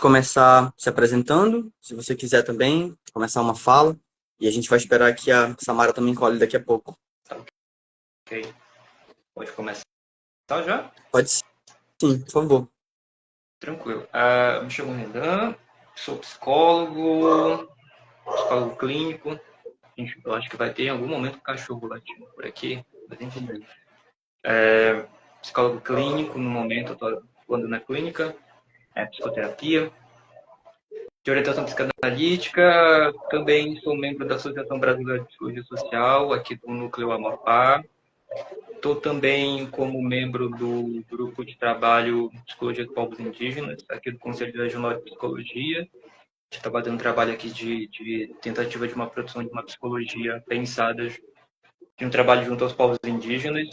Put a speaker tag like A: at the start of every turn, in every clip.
A: começar se apresentando, se você quiser também, começar uma fala, e a gente vai esperar que a Samara também cole daqui a pouco.
B: Ok. Pode começar já?
A: Pode sim, por favor.
B: Tranquilo. Me chamo Renan, sou psicólogo clínico. Eu acho que vai ter em algum momento um cachorro latindo por aqui, mas enfim. Psicólogo clínico, no momento eu estou atuando na clínica, psicoterapia. De orientação psicanalítica, também sou membro da Associação Brasileira de Psicologia Social, aqui do Núcleo Amapá. Estou também como membro do grupo de trabalho Psicologia de Povos Indígenas, aqui do Conselho Regional de Psicologia. Está fazendo um trabalho aqui de tentativa de uma produção de uma psicologia pensada de um trabalho junto aos povos indígenas,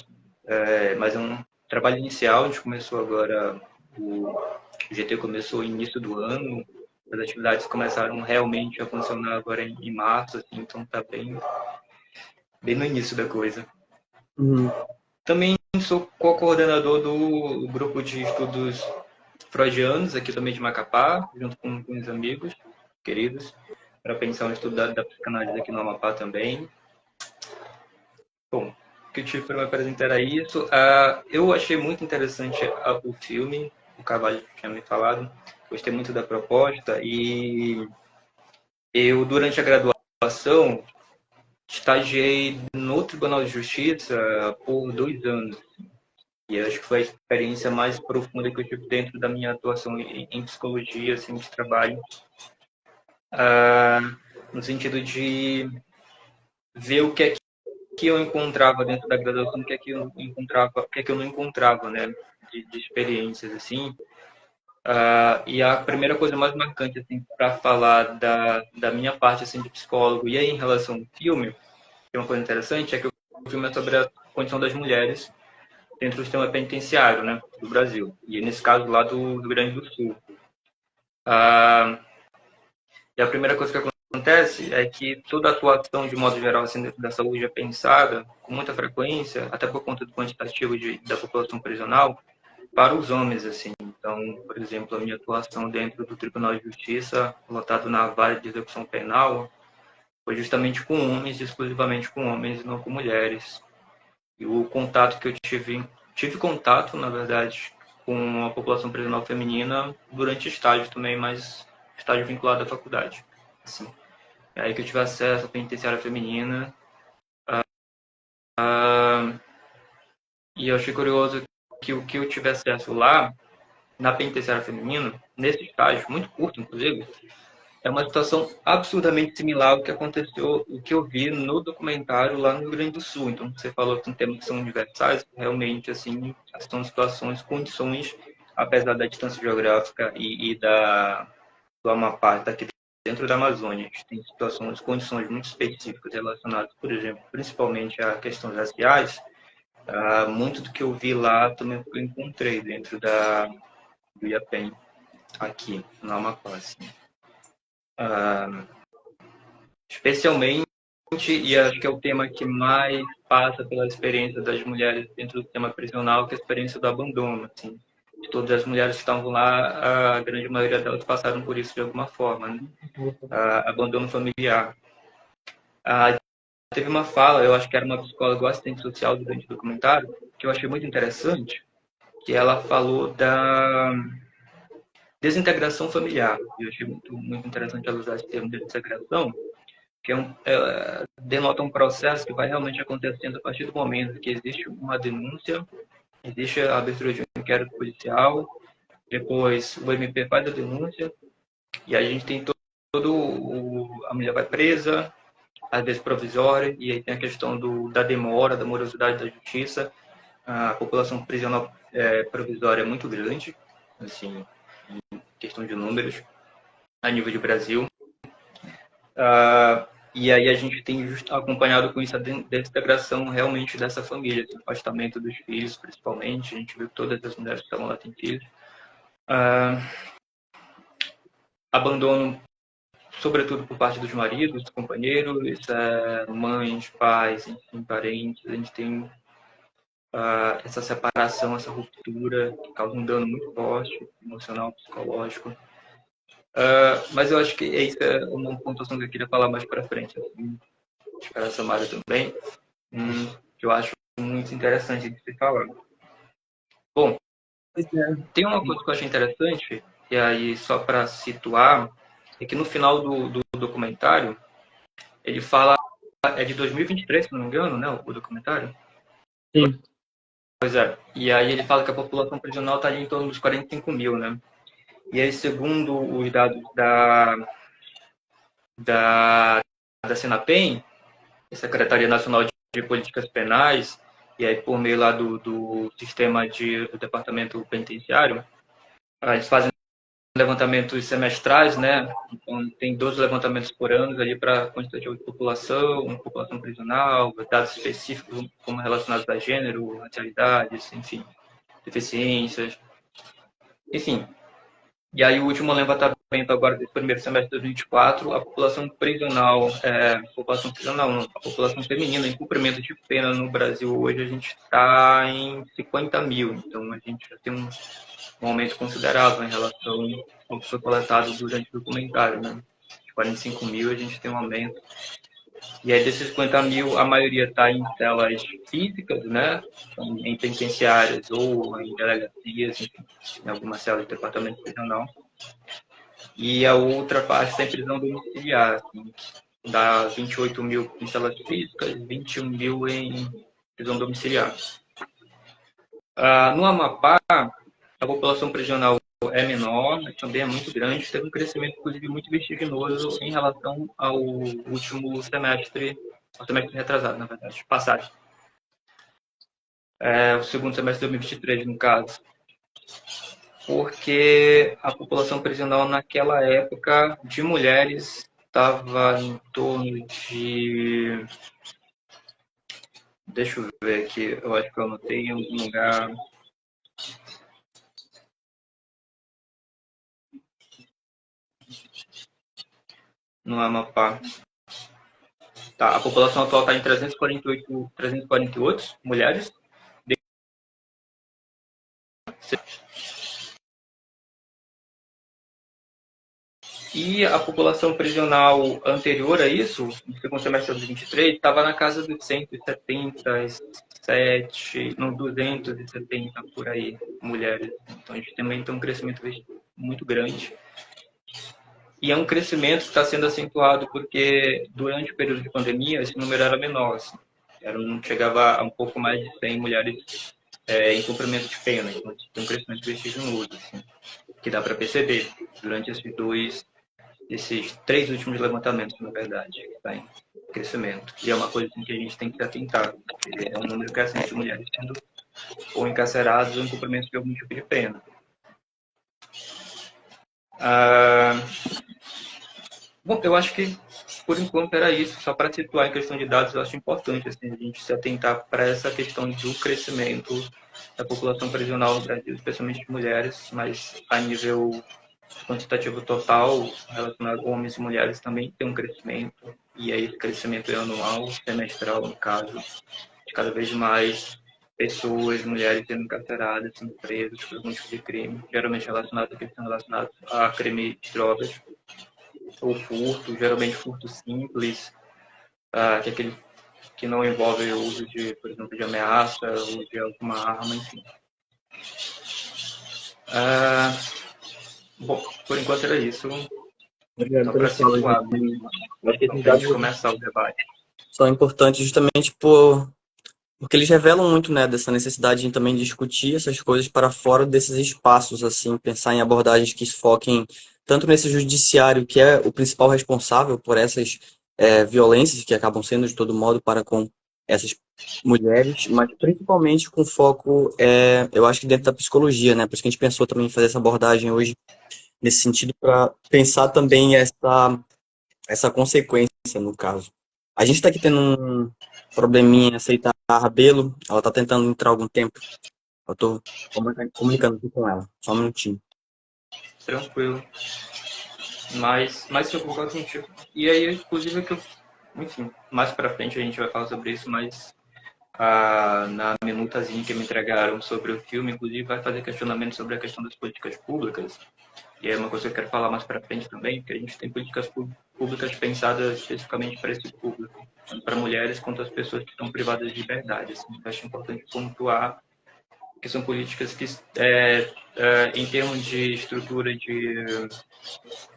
B: mas é um trabalho inicial. A gente começou agora, o GT começou no início do ano, as atividades começaram realmente a funcionar agora em março, assim, então está bem no início da coisa.
A: Uhum.
B: Também sou co-coordenador do grupo de estudos freudianos, aqui também de Macapá, junto com os amigos queridos, para pensar no estudo da psicanálise aqui no Amapá também. Bom, o que eu tive para me apresentar era isso. Eu achei muito interessante o filme, o Carvalho tinha me falado, gostei muito da proposta e eu, durante a graduação, estagiei no Tribunal de Justiça por 2 anos. E acho que foi a experiência mais profunda que eu tive dentro da minha atuação em psicologia, assim, de trabalho. No sentido de ver o que é que eu encontrava dentro da graduação, o que é que eu encontrava, o que é que eu não encontrava, né, de experiências, assim. E a primeira coisa mais marcante, assim, para falar da minha parte, assim, de psicólogo, e aí em relação ao filme, que é uma coisa interessante, é que o filme é sobre a condição das mulheres dentro do sistema penitenciário, né, do Brasil. E nesse caso lá do Rio Grande do Sul. E a primeira coisa que acontece é que toda a atuação, de modo geral, assim, dentro da saúde é pensada com muita frequência, até por conta do quantitativo da população prisional, para os homens, assim. Então, por exemplo, a minha atuação dentro do Tribunal de Justiça, lotado na vara de execução penal, foi justamente com homens, exclusivamente com homens, e não com mulheres. E o contato que eu tive contato, na verdade, com a população prisional feminina durante estágio também, mas estágio vinculado à faculdade. Assim. É aí que eu tive acesso à penitenciária feminina. E eu achei curioso que o que eu tive acesso lá, na penitenciária feminina, nesse estágio, muito curto, inclusive, é uma situação absurdamente similar ao que aconteceu, o que eu vi no documentário lá no Rio Grande do Sul. Então, você falou que são temas que são universais, realmente, assim, são situações, condições, apesar da distância geográfica e do Amapá estar aqui dentro da Amazônia. A gente tem situações, condições muito específicas relacionadas, por exemplo, principalmente a questões raciais. Muito do que eu vi lá também eu encontrei dentro do IAPEN, aqui no Amapá, assim. Especialmente, e acho que é o tema que mais passa pela experiência das mulheres dentro do sistema prisional, que é a experiência do abandono. Assim. De todas as mulheres que estavam lá, a grande maioria delas passaram por isso de alguma forma, né? Abandono familiar. Teve uma fala, eu acho que era uma psicóloga assistente social durante o documentário, que eu achei muito interessante, que ela falou da desintegração familiar. Eu achei muito interessante ela usar esse termo de desintegração, que denota um processo que vai realmente acontecendo a partir do momento que existe uma denúncia, existe a abertura de um inquérito policial, depois o MP faz a denúncia, e a gente tem a mulher vai presa, às vezes provisória, e aí tem a questão da demora, da morosidade da justiça. A população prisional provisória é muito grande, assim, em questão de números, a nível de Brasil. E aí a gente tem acompanhado com isso a desintegração realmente dessa família, esse afastamento dos filhos, principalmente. A gente viu que todas as mulheres que estavam lá têm filhos. Abandono, sobretudo por parte dos maridos, dos companheiros, mães, pais, enfim, parentes. A gente tem essa separação, essa ruptura, que causa um dano muito forte, emocional, psicológico. Mas eu acho que isso é uma pontuação que eu queria falar mais para frente. Assim, para a Samara também, que eu acho muito interessante de se falar. Bom,
A: Pois é.
B: tem uma coisa que eu achei interessante, e aí só para situar, é que no final do documentário, ele fala, é de 2023, se não me engano, né, o documentário?
A: Sim.
B: Pois é, e aí ele fala que a população prisional está ali em torno dos 45 mil, né? E aí, segundo os dados da, da Senapen, Secretaria Nacional de Políticas Penais, e aí por meio lá do sistema do Departamento Penitenciário, eles fazem levantamentos semestrais, né? Então, tem 12 levantamentos por ano ali para quantitativo de população prisional, dados específicos como relacionados a gênero, racialidades, enfim, deficiências, enfim. E aí o último levantamento agora desse primeiro semestre de 2024, a população prisional não, a população feminina em cumprimento de pena no Brasil hoje, a gente está em 50 mil, então a gente já tem um aumento considerável em relação ao que foi coletado durante o documentário, né? De 45 mil a gente tem um aumento. E aí desses 50 mil, a maioria está em celas físicas, né? Em penitenciárias ou em delegacias, enfim, em alguma cela de departamento prisional. E a outra parte está em prisão domiciliar, assim, dá 28 mil em celas físicas, 21 mil em prisão domiciliar. No Amapá, a população prisional é menor, mas também é muito grande, teve um crescimento, inclusive, muito vertiginoso em relação ao último semestre, ao semestre retrasado, na verdade, passado. O segundo semestre de 2023, no caso. Porque a população prisional naquela época de mulheres estava em torno de... Deixa eu ver aqui, eu acho que eu anotei em algum lugar. No Amapá. Tá, a população atual está em 348 mulheres. E a população prisional anterior a isso, no segundo semestre de 2023, estava na casa dos 177, não, 270 por aí, mulheres. Então a gente também tem um crescimento muito grande. E é um crescimento que está sendo acentuado porque durante o período de pandemia esse número era menor. Assim. Chegava a um pouco mais de 100 mulheres em cumprimento de pena. Então tem um crescimento vertiginoso, assim, que dá para perceber durante esses 3 últimos levantamentos, na verdade, que está em crescimento. E é uma coisa assim, que a gente tem que se atentar. É um número crescente de mulheres sendo ou encarceradas ou em cumprimento de algum tipo de pena. Bom, eu acho que por enquanto era isso, só para situar em questão de dados, eu acho importante assim, a gente se atentar para essa questão do crescimento da população prisional no Brasil, especialmente de mulheres, mas a nível quantitativo total, relacionado a homens e mulheres, também tem um crescimento, e aí esse crescimento é anual, semestral, no caso, de cada vez mais pessoas, mulheres sendo encarceradas, sendo presas por algum tipo de crime, geralmente relacionados a crime de drogas, ou furto, geralmente furto simples, que é aquele que não envolve o uso de, por exemplo, de ameaça ou de alguma arma, enfim. Bom, por enquanto era isso.
A: Obrigado
B: Só para
A: pelas falas.
B: situar,
A: Eu acho que esses
B: para a gente
A: dados
B: começar o debate.
A: são importantes justamente porque eles revelam muito, né, dessa necessidade de também discutir essas coisas para fora desses espaços, assim, pensar em abordagens que se foquem tanto nesse judiciário, que é o principal responsável por essas violências que acabam sendo de todo modo para com essas mulheres, mas principalmente com foco, eu acho que dentro da psicologia, né, por isso que a gente pensou também em fazer essa abordagem hoje, nesse sentido, para pensar também essa consequência, no caso. A gente está aqui tendo um probleminha em aceitar a Rabelo. Ela está tentando entrar há algum tempo. Eu estou comunicando aqui com ela. Só um minutinho.
B: Tranquilo. Mas eu concordo contigo. E aí, inclusive, enfim, mais pra frente a gente vai falar sobre isso, mas na minutazinha que me entregaram sobre o filme, inclusive, vai fazer questionamento sobre a questão das políticas públicas. e é uma coisa que eu quero falar mais para frente também, porque a gente tem políticas públicas pensadas especificamente para esse público, tanto para mulheres quanto as pessoas que estão privadas de liberdade. Assim, eu acho importante pontuar que são políticas que, em termos de estrutura de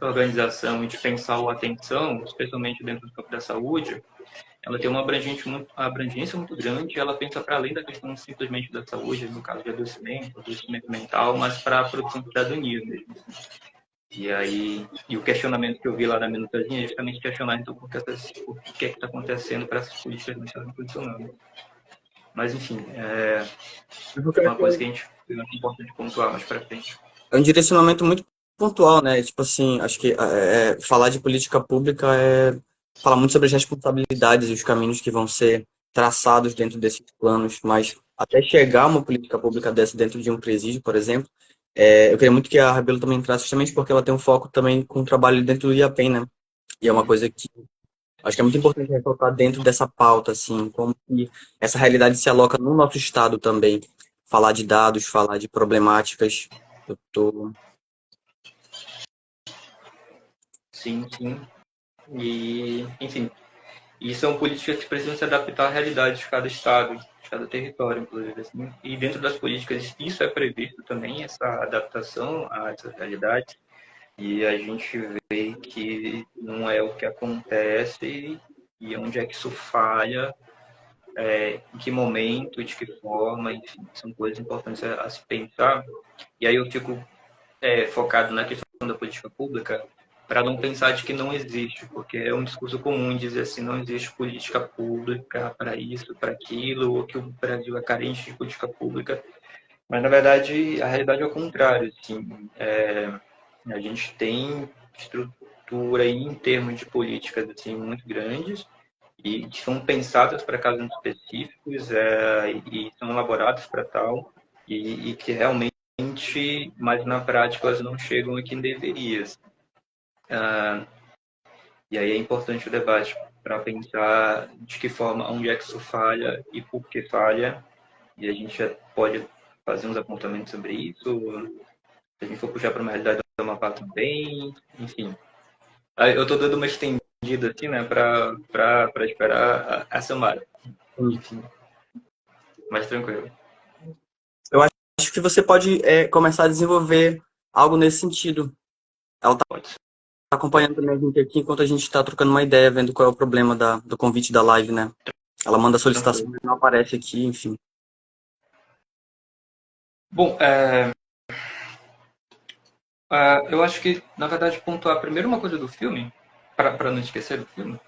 B: organização e de pensar a atenção, especialmente dentro do campo da saúde, ela tem uma abrangência muito grande, ela pensa para além da questão simplesmente da saúde, no caso de adoecimento mental, mas para a produção de cidadania mesmo. E aí, e o questionamento que eu vi lá na minutazinha é justamente questionar então por que está acontecendo para essas políticas não estarem funcionando. Mas enfim, é uma coisa que a gente acha importante pontuar mais para frente.
A: É um direcionamento muito pontual, né? Tipo assim, acho que falar de política pública é falar muito sobre as responsabilidades e os caminhos que vão ser traçados dentro desses planos, mas até chegar a uma política pública dessa dentro de um presídio, por exemplo, eu queria muito que a Rabelo também entrasse justamente porque ela tem um foco também com o trabalho dentro do IAPEN, né? E é uma coisa que acho que é muito importante ressaltar dentro dessa pauta, assim, como que essa realidade se aloca no nosso estado também. Falar de dados, falar de problemáticas. Eu tô
B: Sim, sim. E, enfim, e são políticas que precisam se adaptar à realidade de cada estado, de cada território, inclusive. Assim. E dentro das políticas, isso é previsto também, essa adaptação a essa realidade. E a gente vê que não é o que acontece e onde é que isso falha, em que momento, de que forma, enfim, são coisas importantes a se pensar. E aí eu fico focado na questão da política pública para não pensar de que não existe, porque é um discurso comum dizer assim, não existe política pública para isso, para aquilo, ou que o Brasil é carente de política pública. Mas, na verdade, a realidade é o contrário. Assim, a gente tem estrutura aí, em termos de políticas assim, muito grandes e que são pensadas para casos específicos e são elaboradas para tal e que realmente, mas na prática elas não chegam a quem deveria. E aí é importante o debate para pensar de que forma, onde é que isso falha e por que falha. E a gente já pode fazer uns apontamentos sobre isso. Se a gente for puxar para uma realidade do Amapá também, enfim. Eu estou dando uma estendida assim, né, para esperar a Samara. Enfim, mais tranquilo.
A: Eu acho que você pode começar a desenvolver algo nesse sentido. Ela está
B: Pode ser.
A: acompanhando também a gente aqui enquanto a gente está trocando uma ideia, vendo qual é o problema do convite da live, né? Ela manda a solicitação,
B: Tranquilo.
A: mas não aparece aqui, enfim.
B: Bom, eu acho que, na verdade, pontuar primeiro uma coisa do filme, para não esquecer do filme.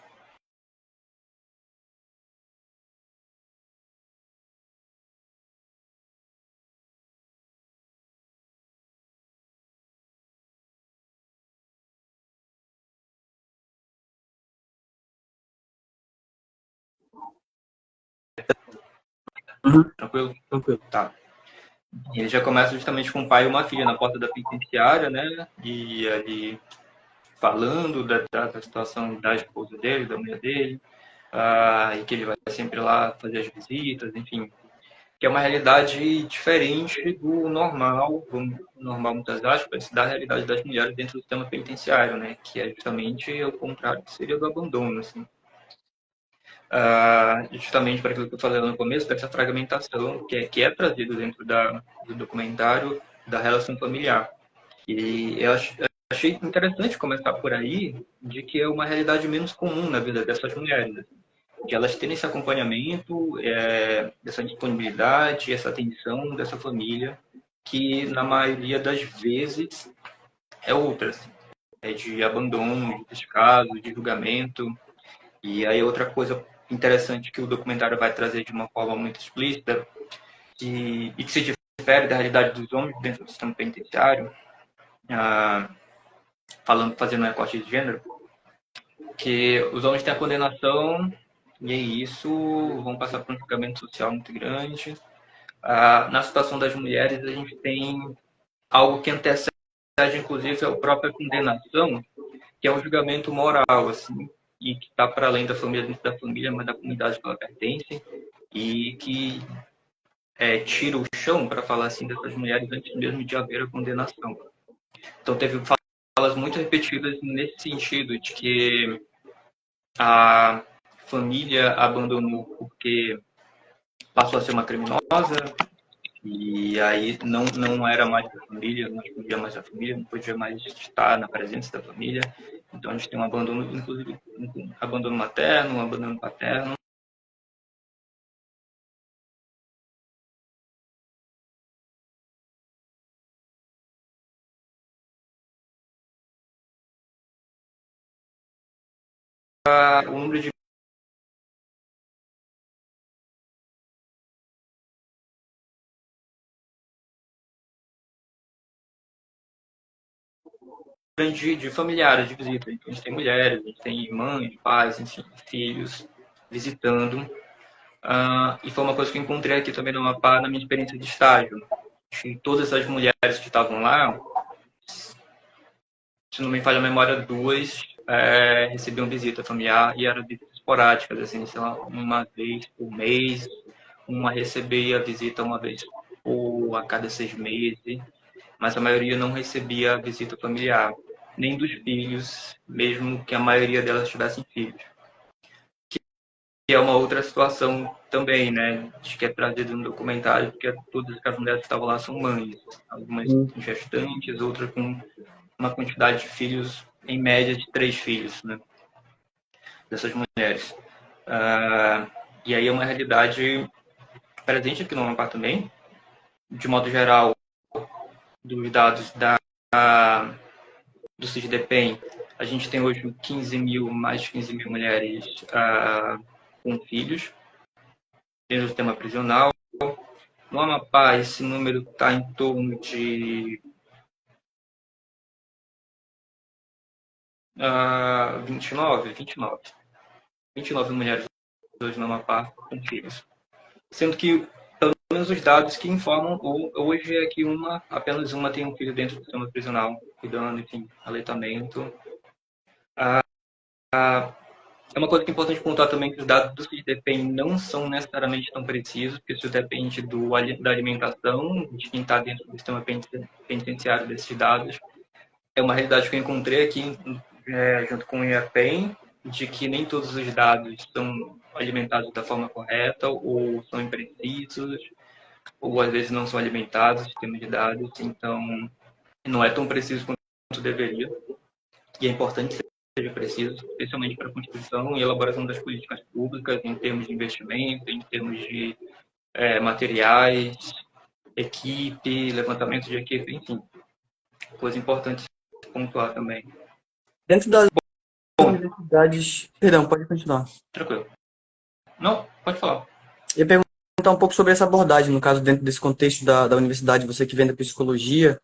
A: Uhum,
B: Tranquilo?
A: tranquilo.
B: Tá. E ele já começa justamente com um pai e uma filha na porta da penitenciária, né? E ali falando da situação da esposa dele, da mulher dele, e que ele vai sempre lá fazer as visitas, enfim. Que é uma realidade diferente do normal, normal muitas aspas, da realidade das mulheres dentro do sistema penitenciário, né? Que é justamente o contrário, que seria do abandono, assim. Justamente para aquilo que eu falei no começo, dessa fragmentação que é trazido dentro do documentário da relação familiar. E eu achei interessante começar por aí, de que é uma realidade menos comum na vida dessas mulheres. Assim, de elas terem esse acompanhamento, essa disponibilidade, essa atenção dessa família, que na maioria das vezes é outra. Assim, é de abandono, de descaso, de julgamento. E aí outra coisa interessante que o documentário vai trazer de uma forma muito explícita e que se difere da realidade dos homens dentro do sistema penitenciário, fazendo um recorte de gênero, que os homens têm a condenação e é isso, vão passar por um julgamento social muito grande. Na situação das mulheres, a gente tem algo que antecede, inclusive, a própria condenação, que é um julgamento moral, assim, e que está para além da família, dentro da família, mas da comunidade que ela pertence, e que tira o chão, para falar assim, dessas mulheres antes mesmo de haver a condenação. Então, teve falas muito repetidas nesse sentido, de que a família abandonou porque passou a ser uma criminosa, e aí não era mais da família, não podia mais da família, não podia mais estar na presença da família. Então a gente tem um abandono, inclusive um abandono materno, um abandono paterno. O número de de familiares de visita. A gente tem mulheres, a gente tem mães, pais, enfim, filhos visitando. E foi uma coisa que eu encontrei aqui também no Amapá, na minha experiência de estágio. De todas essas mulheres que estavam lá, se não me falha a memória, duas recebiam visita familiar e eram visitas esporádicas, assim, sei lá, uma vez por mês, uma recebia visita uma vez ou a cada 6 meses, mas a maioria não recebia visita familiar, nem dos filhos, mesmo que a maioria delas tivessem filhos. Que é uma outra situação também, né, de que é trazido no documentário, porque todas as mulheres que estavam lá são mães, algumas gestantes, outras com uma quantidade de filhos, em média, de 3 filhos, né, dessas mulheres. E aí é uma realidade presente aqui no Amapá também. De modo geral, dos dados do CISDEPEN, a gente tem hoje 15 mil, mais de 15 mil mulheres com filhos dentro do sistema prisional. No Amapá, esse número está em torno de 29 mulheres hoje no Amapá com filhos. Sendo que, pelo menos os dados que informam, hoje é que apenas uma tem um filho dentro do sistema prisional, cuidando, enfim, aleitamento. É uma coisa que é importante pontuar também que os dados do CISDEPEN não são necessariamente tão precisos, porque isso depende da alimentação, de quem está dentro do sistema penitenciário desses dados. É uma realidade que eu encontrei aqui junto com o IAPEN, de que nem todos os dados são alimentados da forma correta, ou são imprecisos, ou às vezes não são alimentados, o sistema de dados, então não é tão preciso quanto deveria. E é importante que seja preciso, especialmente para a Constituição e elaboração das políticas públicas, em termos de investimento, em termos de materiais, equipe, levantamento de equipe, enfim, coisa importante pontuar também.
A: Dentro das universidades... Perdão, pode continuar.
B: Tranquilo. Não, pode falar.
A: Eu ia perguntar um pouco sobre essa abordagem, no caso, dentro desse contexto da universidade, você que vem da psicologia,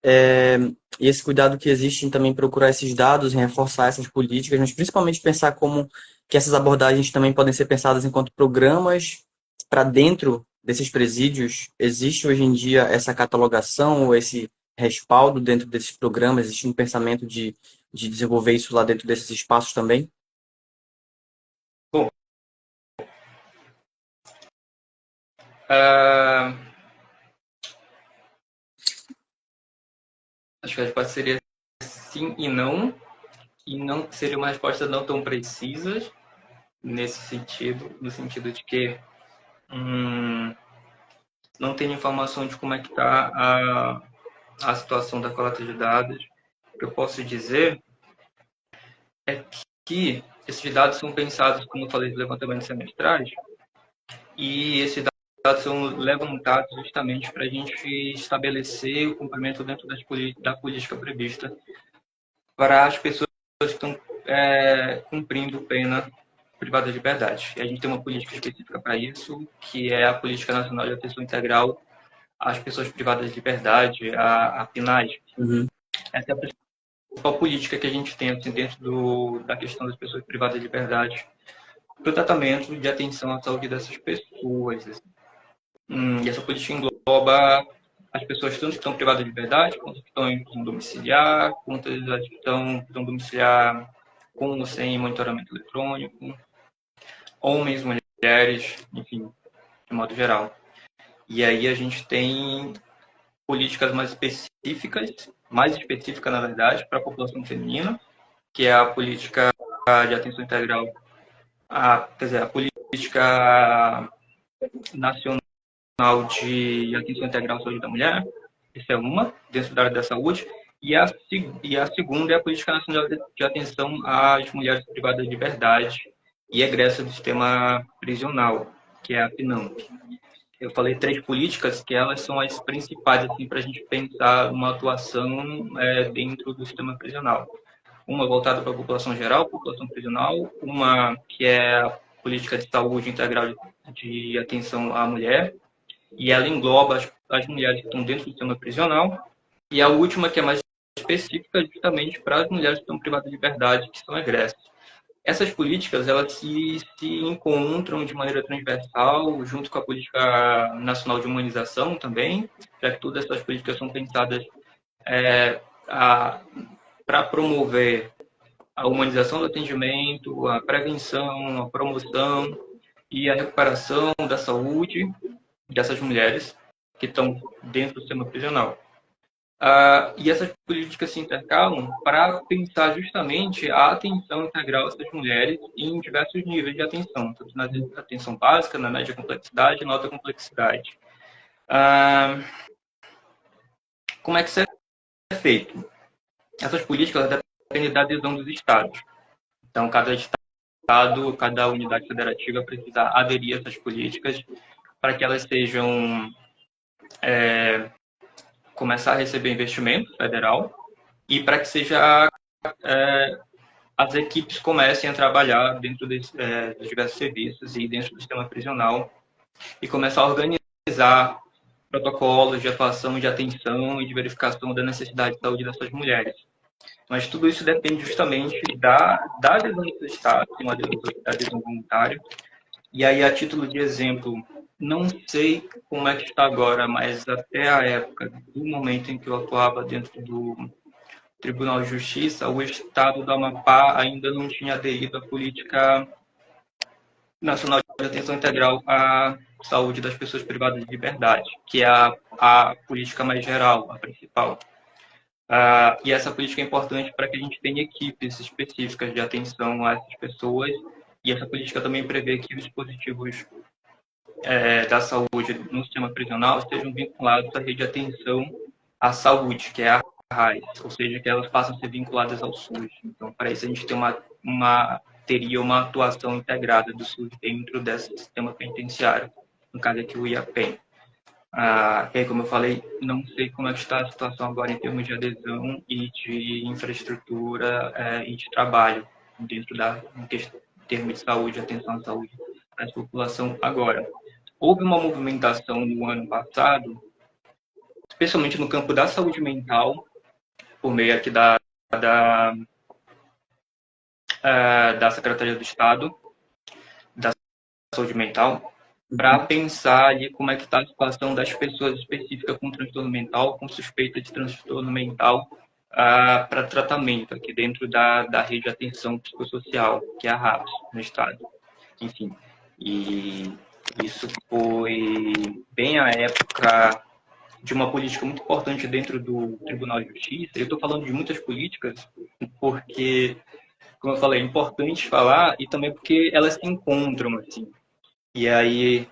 A: e esse cuidado que existe em também procurar esses dados, em reforçar essas políticas, mas principalmente pensar como que essas abordagens também podem ser pensadas enquanto programas para dentro desses presídios. Existe hoje em dia essa catalogação ou esse respaldo dentro desses programas? Existe um pensamento de desenvolver isso lá dentro desses espaços também?
B: Bom, acho que a resposta seria sim e não seria uma resposta não tão precisa nesse sentido, no sentido de que não tem informação de como é que está a situação da coleta de dados. O que eu posso dizer é que esses dados são pensados, como eu falei, de levantamentos semestrais, e esses dados são levantados justamente para a gente estabelecer o cumprimento dentro da política prevista para as pessoas que estão cumprindo pena privada de liberdade. E a gente tem uma política específica para isso, que é a Política Nacional de Atenção Integral às Pessoas Privadas de Liberdade, a PNAD.
A: Uhum.
B: Essa é a principal política que a gente tem assim, dentro da questão das pessoas privadas de liberdade, para o tratamento de atenção à saúde dessas pessoas. Assim. E essa política engloba as pessoas tanto que estão privadas de liberdade, quanto que estão em domiciliar, quanto as que estão domiciliar com ou sem monitoramento eletrônico, homens, mulheres, enfim, de modo geral. E aí a gente tem políticas mais específicas mais específica, na verdade, para a população feminina, que é a política de atenção integral, quer dizer, a política nacional de atenção integral à saúde da mulher. Essa é uma, dentro da área da saúde. E a segunda é a Política Nacional de Atenção às Mulheres Privadas de Liberdade e Egressa do Sistema Prisional, que é a PNAMP. Eu falei 3 políticas que elas são as principais assim, para a gente pensar uma atuação dentro do sistema prisional. Uma voltada para a população geral, população prisional, uma que é a política de saúde integral de atenção à mulher, e ela engloba as mulheres que estão dentro do sistema prisional, e a última, que é mais específica, justamente para as mulheres que estão privadas de liberdade, que são egressas. Essas políticas, elas se encontram de maneira transversal, junto com a Política Nacional de Humanização também, já que todas essas políticas são pensadas para promover a humanização do atendimento, a prevenção, a promoção e a recuperação da saúde dessas mulheres que estão dentro do sistema prisional. E essas políticas se intercalam para pensar justamente a atenção integral dessas mulheres em diversos níveis de atenção, tanto na atenção básica, na média complexidade e na alta complexidade. Como é que isso é feito? Essas políticas dependem da adesão dos estados. Então, cada estado, cada unidade federativa precisa aderir a essas políticas para que elas sejam começar a receber investimento federal e para que as equipes comecem a trabalhar dentro dos diversos serviços e dentro do sistema prisional e começar a organizar protocolos de atuação, de atenção e de verificação da necessidade de saúde dessas mulheres. Mas tudo isso depende justamente da adesão dos estados, uma adesão voluntária. E aí, a título de exemplo, não sei como é que está agora, mas até a época do momento em que eu atuava dentro do Tribunal de Justiça, o estado do Amapá ainda não tinha aderido à Política Nacional de Atenção Integral à Saúde das Pessoas Privadas de Liberdade, que é a política mais geral, a principal. E essa política é importante para que a gente tenha equipes específicas de atenção a essas pessoas, e essa política também prevê que os dispositivos da saúde no sistema prisional estejam vinculados à rede de atenção à saúde, que é a RAIS, ou seja, que elas passam a ser vinculadas ao SUS. Então, para isso, a gente tem teria uma atuação integrada do SUS dentro desse sistema penitenciário, no caso aqui o IAPEN. E aí, como eu falei, não sei como é que está a situação agora em termos de adesão e de infraestrutura e de trabalho dentro em termos de saúde, atenção à saúde da população agora. Houve uma movimentação no ano passado, especialmente no campo da saúde mental, por meio aqui da Secretaria do Estado da Saúde Mental, para pensar ali como é que está a situação das pessoas específicas com transtorno mental, com suspeita de transtorno mental, para tratamento aqui dentro da rede de atenção psicossocial, que é a RAPS, no estado. Enfim, e isso foi bem a época de uma política muito importante dentro do Tribunal de Justiça. Eu estou falando de muitas políticas porque, como eu falei, é importante falar e também porque elas se encontram, assim. E aí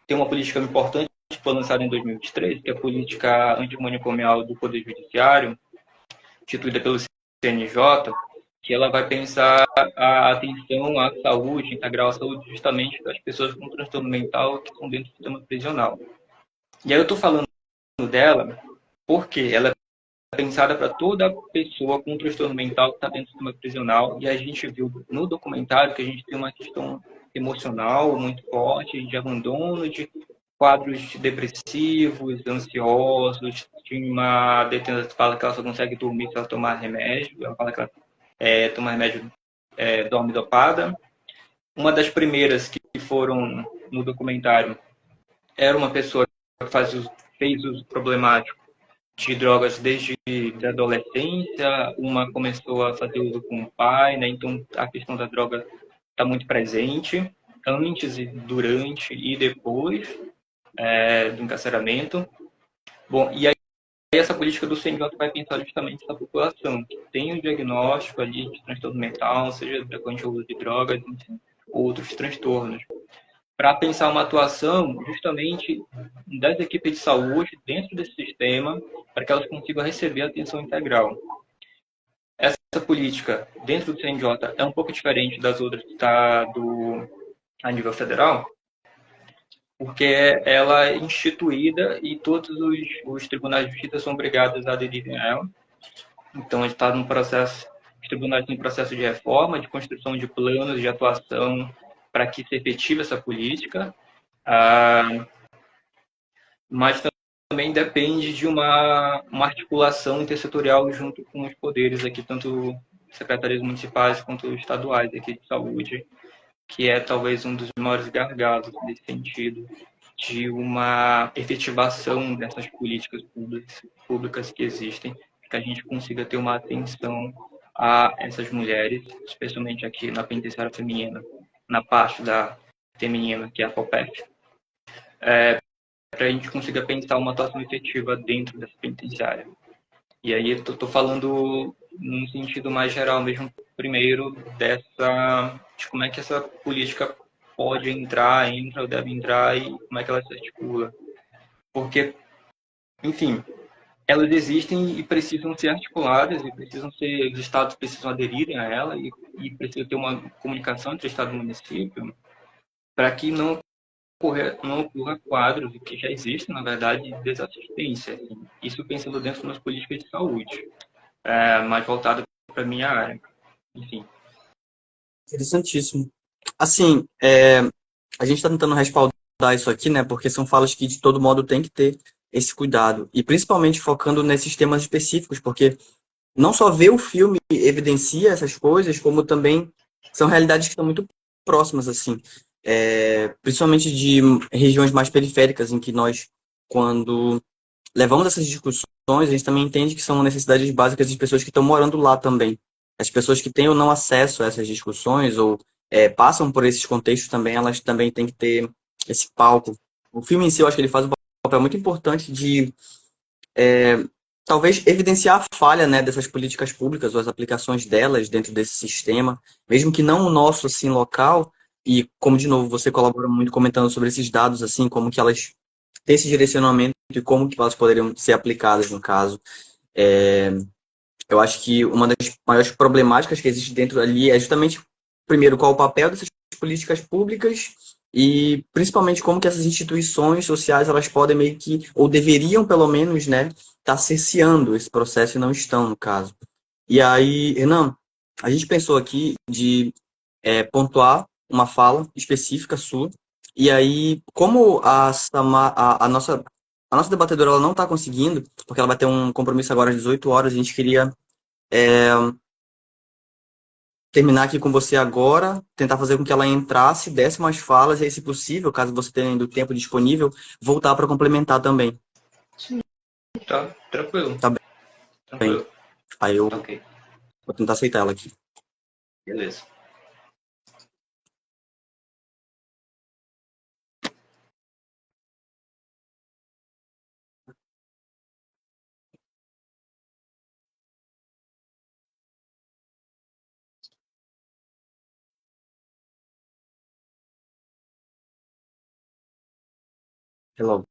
B: tem uma política importante que foi lançada em 2023, que é a política antimanicomial do Poder Judiciário, instituída pelo CNJ, que ela vai pensar a atenção à saúde, integral à saúde justamente das pessoas com transtorno mental que estão dentro do sistema prisional. E aí eu estou falando dela porque ela é pensada para toda pessoa com transtorno mental que está dentro do sistema prisional, e a gente viu no documentário que a gente tem uma questão emocional muito forte, de abandono, de quadros depressivos, ansiosos. Tinha uma detenta que fala que ela só consegue dormir se ela tomar remédio, ela fala que ela toma remédio, dorme dopada. Uma das primeiras que foram no documentário era uma pessoa que fez uso problemático de drogas desde a adolescência. Uma começou a fazer uso com o pai, né? Então a questão da droga está muito presente, antes, durante e depois do encarceramento. Bom, e aí essa política do CNJ vai pensar justamente essa população que tem um diagnóstico ali de transtorno mental, seja frequente uso de drogas, enfim, outros transtornos, para pensar uma atuação justamente das equipes de saúde dentro desse sistema, para que elas consigam receber atenção integral. Essa política dentro do CNJ é um pouco diferente das outras que está a nível federal, porque ela é instituída e todos os tribunais de justiça são obrigados a aderirem a ela. Então, a gente está num processo, os tribunais estão em processo de reforma, de construção de planos de atuação para que se efetive essa política, mas também depende de uma articulação intersetorial junto com os poderes aqui, tanto secretarias municipais quanto estaduais aqui de saúde, que é talvez um dos maiores gargalos nesse sentido, de uma efetivação dessas políticas públicas que existem, que a gente consiga ter uma atenção a essas mulheres, especialmente aqui na penitenciária feminina, na parte da feminina, que é a FOPEF, para a gente consiga pensar uma atuação efetiva dentro dessa penitenciária. E aí eu estou falando num sentido mais geral mesmo, primeiro, de como é que essa política pode entra ou deve entrar e como é que ela se articula. Porque, enfim, elas existem e precisam ser articuladas e os estados precisam aderirem a ela e precisa ter uma comunicação entre estado e município para que não ocorra quadros que já existem, na verdade, de desassistência. Assim. Isso pensando dentro das políticas de saúde, mais voltado para a minha área. Enfim.
A: Interessantíssimo. Assim, a gente está tentando respaldar isso aqui, né? Porque são falas que, de todo modo, tem que ter esse cuidado. E principalmente focando nesses temas específicos, porque não só ver o filme evidencia essas coisas, como também são realidades que estão muito próximas, assim. Principalmente de regiões mais periféricas, em que nós, quando levamos essas discussões, a gente também entende que são necessidades básicas de pessoas que estão morando lá também. As pessoas que têm ou não acesso a essas discussões, ou passam por esses contextos também, elas também têm que ter esse palco. O filme em si, eu acho que ele faz um papel muito importante de talvez evidenciar a falha, né, dessas políticas públicas ou as aplicações delas dentro desse sistema, mesmo que não o nosso assim local. E como de novo você colabora muito comentando sobre esses dados, assim, como que elas têm esse direcionamento e como que elas poderiam ser aplicadas no caso. Eu acho que uma das maiores problemáticas que existe dentro ali é justamente, primeiro, qual o papel dessas políticas públicas e principalmente como que essas instituições sociais elas podem meio que, ou deveriam pelo menos, né, estar cerceando esse processo e não estão, no caso. E aí, Renan, a gente pensou aqui de pontuar uma fala específica sua, e aí, como a nossa debatedora ela não está conseguindo, porque ela vai ter um compromisso agora às 18 horas, a gente queria terminar aqui com você agora, tentar fazer com que ela entrasse, desse mais falas, e aí, se possível, caso você tenha ainda o tempo disponível, voltar para complementar também.
B: Sim, tá, tranquilo.
A: Tá bem.
B: Tranquilo.
A: Aí eu
B: Tá ok.
A: vou tentar aceitar ela aqui.
B: Beleza.
A: Hello.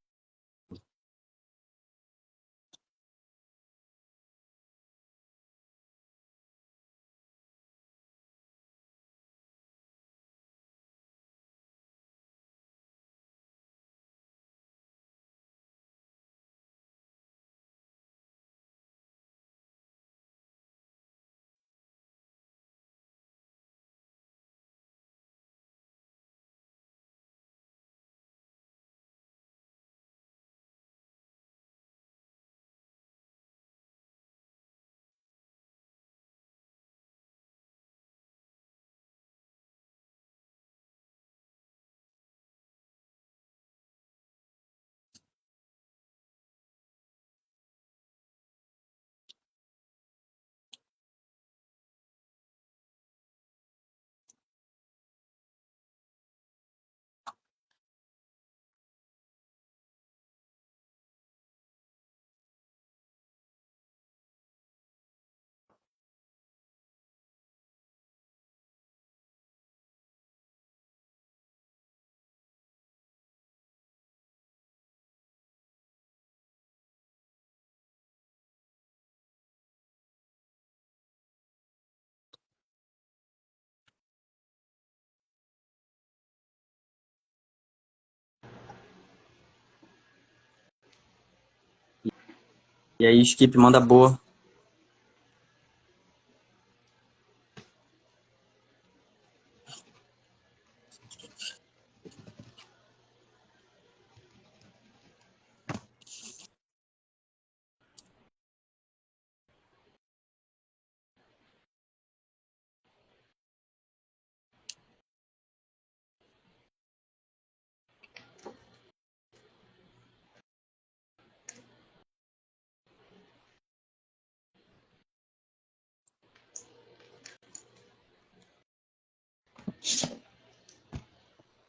A: E aí, Skip, manda boa.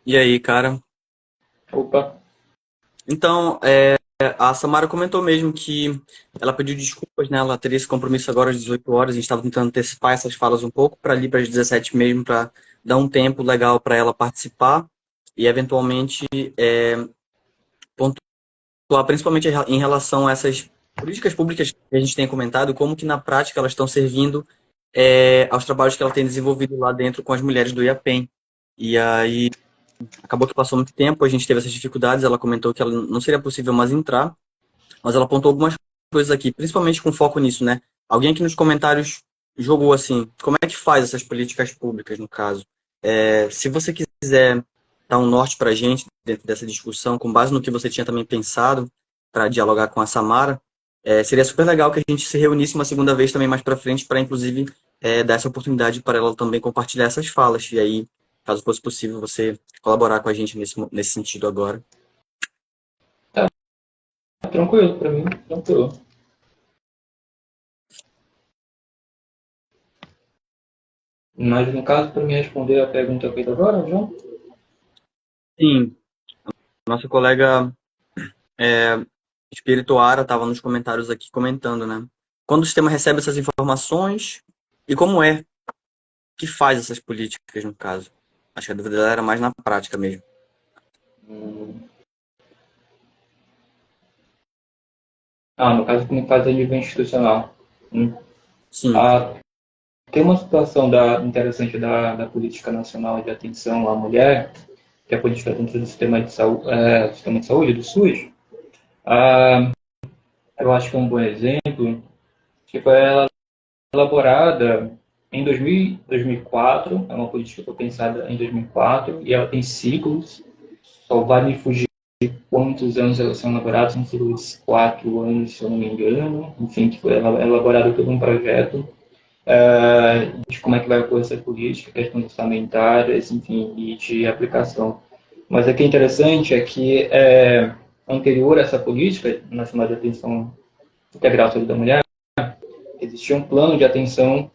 A: E aí, cara?
B: Opa,
A: Então, a Samara comentou mesmo que ela pediu desculpas, né? Ela teria esse compromisso agora às 18 horas. A gente estava tentando antecipar essas falas um pouco para ali para as 17 mesmo, para dar um tempo legal para ela participar e eventualmente pontuar, principalmente em relação a essas políticas públicas que a gente tem comentado, como que na prática elas estão servindo aos trabalhos que ela tem desenvolvido lá dentro com as mulheres do IAPEN. E aí acabou que passou muito tempo, a gente teve essas dificuldades. Ela comentou que ela não seria possível mais entrar, mas ela apontou algumas coisas aqui, principalmente com foco nisso, né? Alguém aqui nos comentários jogou assim, como é que faz essas políticas públicas, no caso? Se você quiser dar um norte para a gente dentro dessa discussão, com base no que você tinha também pensado para dialogar com a Samara, seria super legal que a gente se reunisse uma segunda vez também mais para frente, para inclusive dar essa oportunidade para ela também compartilhar essas falas. E aí, caso fosse possível, você colaborar com a gente nesse sentido agora.
B: tranquilo para mim, tranquilo. Mas no caso, para me responder a pergunta feita agora, João?
A: Sim, nossa colega Espírito Ara estava nos comentários aqui comentando, né? Quando o sistema recebe essas informações e como é que faz essas políticas, no caso. Acho que a dúvida dela era mais na prática mesmo.
B: No caso, como faz a nível institucional.
A: Sim.
B: Ah, tem uma situação interessante da política nacional de atenção à mulher, que é a política dentro do sistema de saúde do SUS. Ah, eu acho que é um bom exemplo, que foi ela elaborada em 2004, é uma política que foi pensada em 2004, e ela tem ciclos, só vai me fugir quantos anos elas são elaboradas, são ciclos de 4 anos, se eu não me engano, enfim, que foi elaborado todo um projeto de como é que vai ocorrer essa política, questões orçamentárias, enfim, e de aplicação. Mas o que é interessante é que anterior a essa política nacional de atenção integral à saúde da mulher, existia um plano de atenção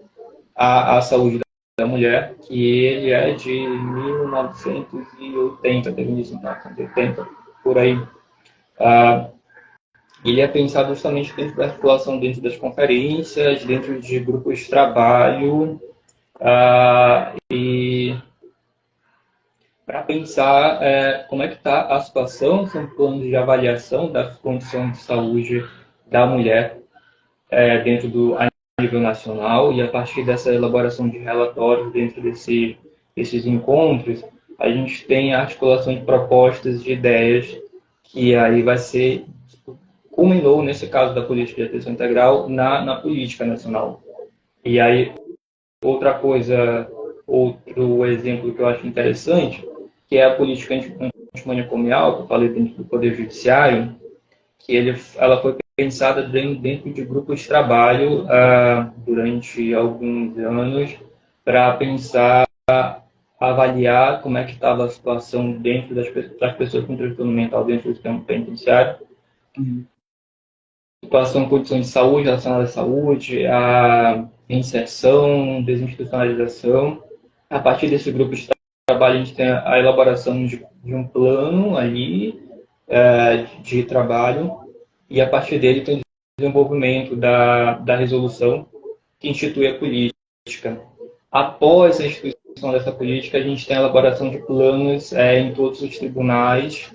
B: à saúde da mulher, que ele é de 1980, teve início em 1980, por aí. Ah, ele é pensado justamente dentro da articulação, dentro das conferências, dentro de grupos de trabalho, e para pensar como é que está a situação, são planos de avaliação das condições de saúde da mulher dentro a nível nacional, e a partir dessa elaboração de relatórios dentro desses encontros, a gente tem a articulação de propostas, de ideias, que aí vai ser, culminou nesse caso da política de atenção integral, na política nacional. E aí, outra coisa, outro exemplo que eu acho interessante, que é a política antimanicomial, que eu falei dentro do Poder Judiciário, que ela foi pensada dentro de grupos de trabalho durante alguns anos para pensar, avaliar como é que estava a situação dentro das pessoas com transtorno mental dentro do sistema penitenciário, situação, condições de saúde relacionadas à saúde, a inserção, desinstitucionalização. A partir desse grupo de trabalho, a gente tem a elaboração de um plano ali de trabalho, e a partir dele tem o desenvolvimento da resolução que institui a política. Após a instituição dessa política, a gente tem a elaboração de planos em todos os tribunais,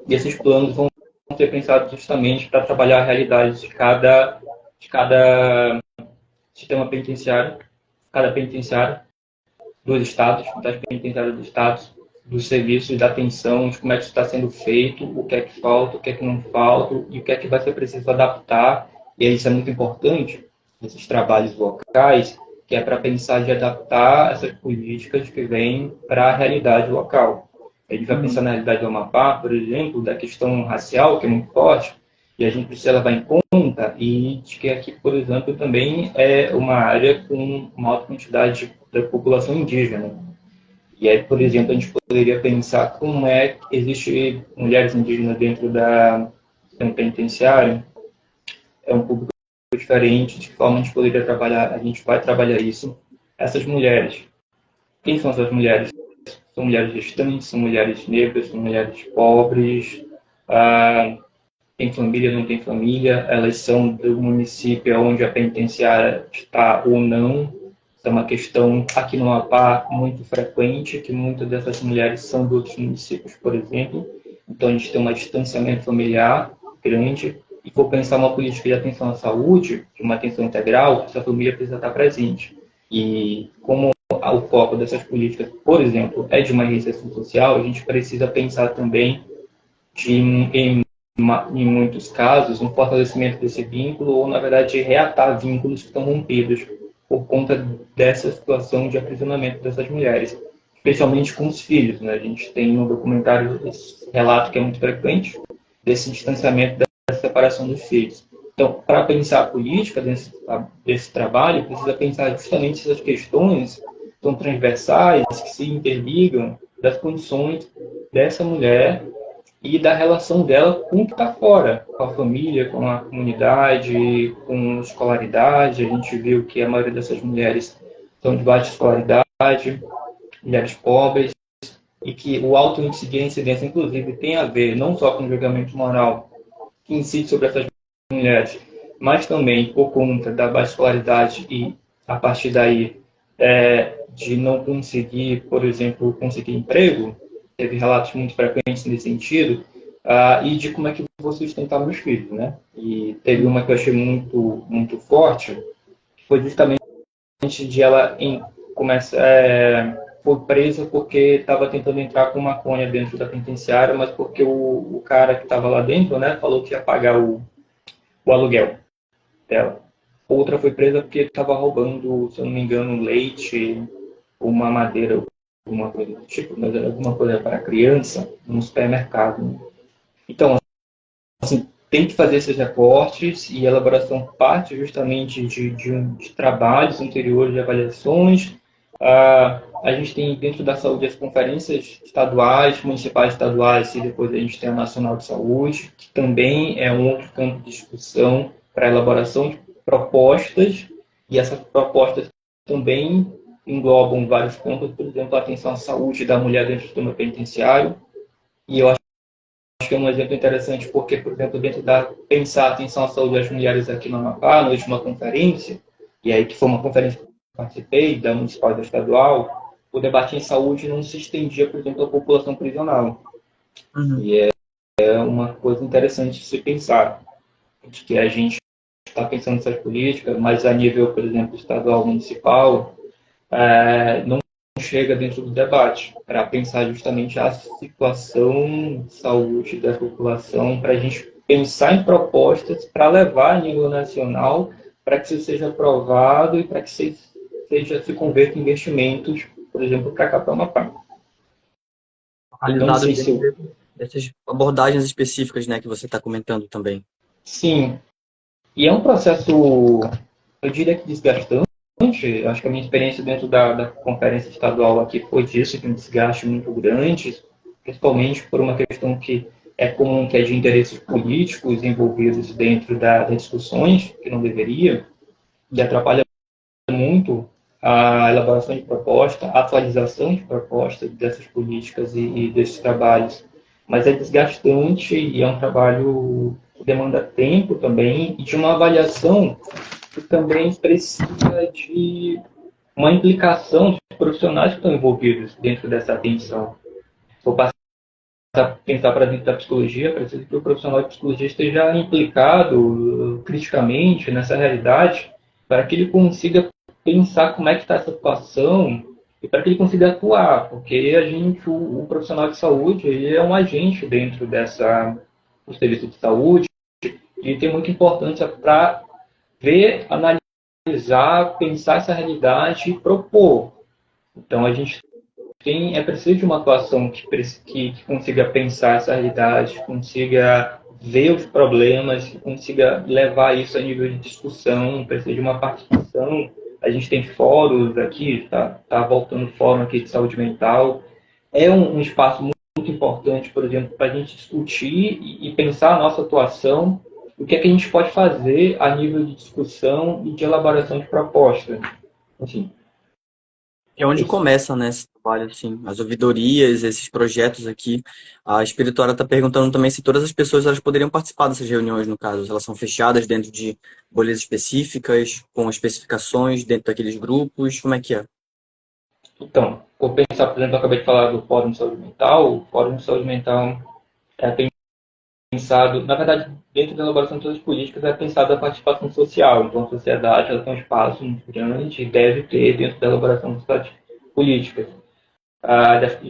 B: e esses planos vão ser pensados justamente para trabalhar a realidade de cada sistema penitenciário, cada penitenciário dos estados, das penitenciárias dos estados, dos serviços da atenção, de como é que isso está sendo feito, o que é que falta, o que é que não falta, e o que é que vai ser preciso adaptar E isso é muito importante, esses trabalhos locais, que é para pensar de adaptar essas políticas que vêm para a realidade local. A gente vai pensar na realidade do Amapá, por exemplo, da questão racial, que é muito forte, e a gente precisa levar em conta, e de que aqui, por exemplo, também é uma área com uma alta quantidade da população indígena. E aí, por exemplo, a gente poderia pensar como é que existe mulheres indígenas dentro da penitenciária, é um público diferente, de que forma a gente poderia trabalhar, a gente vai trabalhar isso. Essas mulheres, quem são essas mulheres? São mulheres gestantes, são mulheres negras, são mulheres pobres, tem família, não tem família, elas são do município onde a penitenciária está ou não. Isso é uma questão aqui no Amapá muito frequente, que muitas dessas mulheres são de outros municípios, por exemplo. Então a gente tem um distanciamento familiar grande. E for pensar uma política de atenção à saúde, de uma atenção integral, essa família precisa estar presente. E como o foco dessas políticas, por exemplo, é de uma reinserção social, a gente precisa pensar também em muitos casos, um fortalecimento desse vínculo ou, na verdade, reatar vínculos que estão rompidos por conta dessa situação de aprisionamento dessas mulheres, especialmente com os filhos. Né? A gente tem no documentário esse relato que é muito frequente desse distanciamento da separação dos filhos. Então, para pensar a política desse trabalho, precisa pensar justamente essas questões tão transversais, que se interligam, das condições dessa mulher e da relação dela com o que está fora, com a família, com a comunidade, com a escolaridade. A gente viu que a maioria dessas mulheres são de baixa escolaridade, mulheres pobres, e que o alto índice de incidência, inclusive, tem a ver não só com o julgamento moral que incide sobre essas mulheres, mas também por conta da baixa escolaridade e, a partir daí, de não conseguir, por exemplo, conseguir emprego. Teve relatos muito frequentes nesse sentido, e de como é que eu vou sustentar meus filhos, né? E teve uma que eu achei muito, muito forte, que foi justamente de ela foi presa porque estava tentando entrar com maconha dentro da penitenciária, mas porque o cara que estava lá dentro, né, falou que ia pagar o aluguel dela. Outra foi presa porque estava roubando, se eu não me engano, leite, uma madeira, alguma coisa do tipo, mas era alguma coisa para criança, no supermercado. Né? Então, assim, tem que fazer esses recortes e a elaboração parte justamente de trabalhos anteriores de avaliações. A gente tem dentro da saúde as conferências estaduais, municipais estaduais, e depois a gente tem a Nacional de Saúde, que também é um outro campo de discussão para a elaboração de propostas, e essas propostas também englobam vários campos, por exemplo, a atenção à saúde da mulher dentro do sistema penitenciário, e eu acho que é um exemplo interessante porque, por exemplo, dentro da pensar a atenção à saúde das mulheres aqui no Amapá, na última conferência, e aí que foi uma conferência que eu participei, da municipal e da estadual, o debate em saúde não se estendia, por exemplo, à população prisional. E é uma coisa interessante de se pensar, de que a gente está pensando nessas políticas, mas a nível, por exemplo, estadual, municipal, não chega dentro do debate, para pensar justamente a situação de saúde da população, para a gente pensar em propostas para levar a nível nacional, para que isso seja aprovado e para que se converta em investimentos, por exemplo, para cá, para o Amapá.
A: Focalizado dessas abordagens específicas, né, que você está comentando também.
B: Sim, e é um processo, eu diria que desgastante. Acho que a minha experiência dentro da conferência estadual aqui foi disso, de um desgaste muito grande, principalmente por uma questão que é comum, que é de interesses políticos envolvidos dentro das discussões, que não deveria, e atrapalha muito a elaboração de proposta, a atualização de propostas dessas políticas e desses trabalhos. Mas é desgastante e é um trabalho que demanda tempo também e de uma avaliação que também precisa de uma implicação dos profissionais que estão envolvidos dentro dessa atenção. Se for passar a pensar para dentro da psicologia, precisa que o profissional de psicologia esteja implicado criticamente nessa realidade para que ele consiga pensar como é que está essa situação e para que ele consiga atuar, porque o profissional de saúde, ele é um agente dentro do serviço de saúde e tem muita importância para ver, analisar, pensar essa realidade e propor. Então, a gente é preciso de uma atuação que consiga pensar essa realidade, consiga ver os problemas, que consiga levar isso a nível de discussão, precisa de uma participação. A gente tem fóruns aqui, tá voltando fórum aqui de saúde mental. É um espaço muito importante, por exemplo, para a gente discutir e pensar a nossa atuação, o que é que a gente pode fazer a nível de discussão e de elaboração de proposta. Assim,
A: É onde começa, né, esse trabalho, assim, as ouvidorias, esses projetos aqui. A espirituária está perguntando também se todas as pessoas elas poderiam participar dessas reuniões, no caso. Elas são fechadas dentro de bolhas específicas, com especificações dentro daqueles grupos, como é que é?
B: então, por pensar, por exemplo, eu acabei de falar do Fórum de Saúde Mental. O Fórum de Saúde Mental é pensado, na verdade, dentro da elaboração de todas as políticas, é pensado a participação social. Então, a sociedade ela tem um espaço muito grande e deve ter dentro da elaboração das políticas,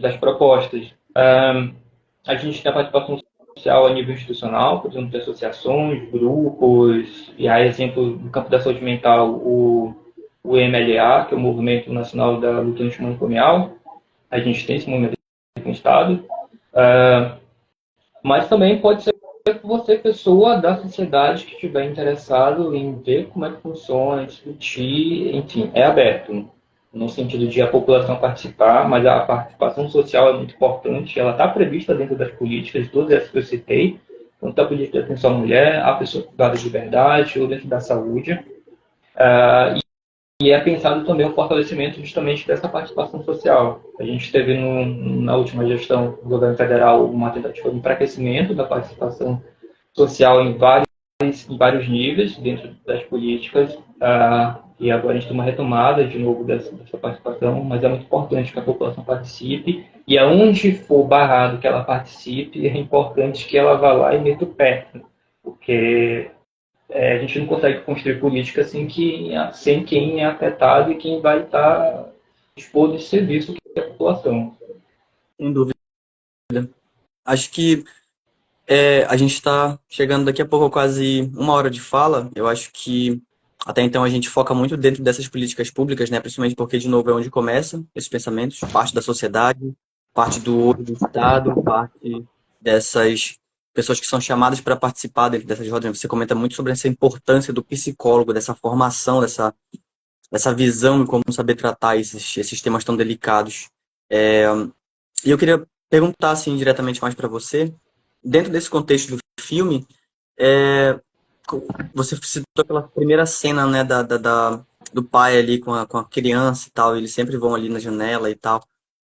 B: das propostas. A gente tem a participação social a nível institucional, por exemplo, de associações, grupos, e há exemplo no campo da saúde mental, o MLA, que é o Movimento Nacional da Luta Antimanicomial. A gente tem esse movimento no Estado. Mas também pode ser você, pessoa da sociedade, que estiver interessado em ver como é que funciona, discutir, enfim, é aberto. No sentido de a população participar, mas a participação social é muito importante, ela está prevista dentro das políticas, todas essas que eu citei, tanto a política de atenção à mulher, a pessoa privada de liberdade, ou dentro da saúde. E é pensado também o fortalecimento justamente dessa participação social. A gente teve na última gestão do governo federal uma tentativa de enfraquecimento da participação social em vários níveis dentro das políticas, e agora a gente tem uma retomada de novo dessa participação, mas é muito importante que a população participe, e aonde for barrado que ela participe, é importante que ela vá lá e meta o pé, porque a gente não consegue construir política sem quem é afetado e quem vai estar disposto esse serviço, que é a população.
A: Sem dúvida. Acho que a gente está chegando daqui a pouco a quase uma hora de fala. Eu acho que até então a gente foca muito dentro dessas políticas públicas, né? Principalmente porque, de novo, é onde começam esses pensamentos, parte da sociedade, parte do Estado, parte dessas pessoas que são chamadas para participar dentro dessas rodas. Você comenta muito sobre essa importância do psicólogo, dessa formação, dessa visão e como saber tratar esses temas tão delicados. E eu queria perguntar, assim, diretamente mais para você, dentro desse contexto do filme, é, você citou aquela primeira cena, né, do pai ali com a criança e tal, eles sempre vão ali na janela e tal.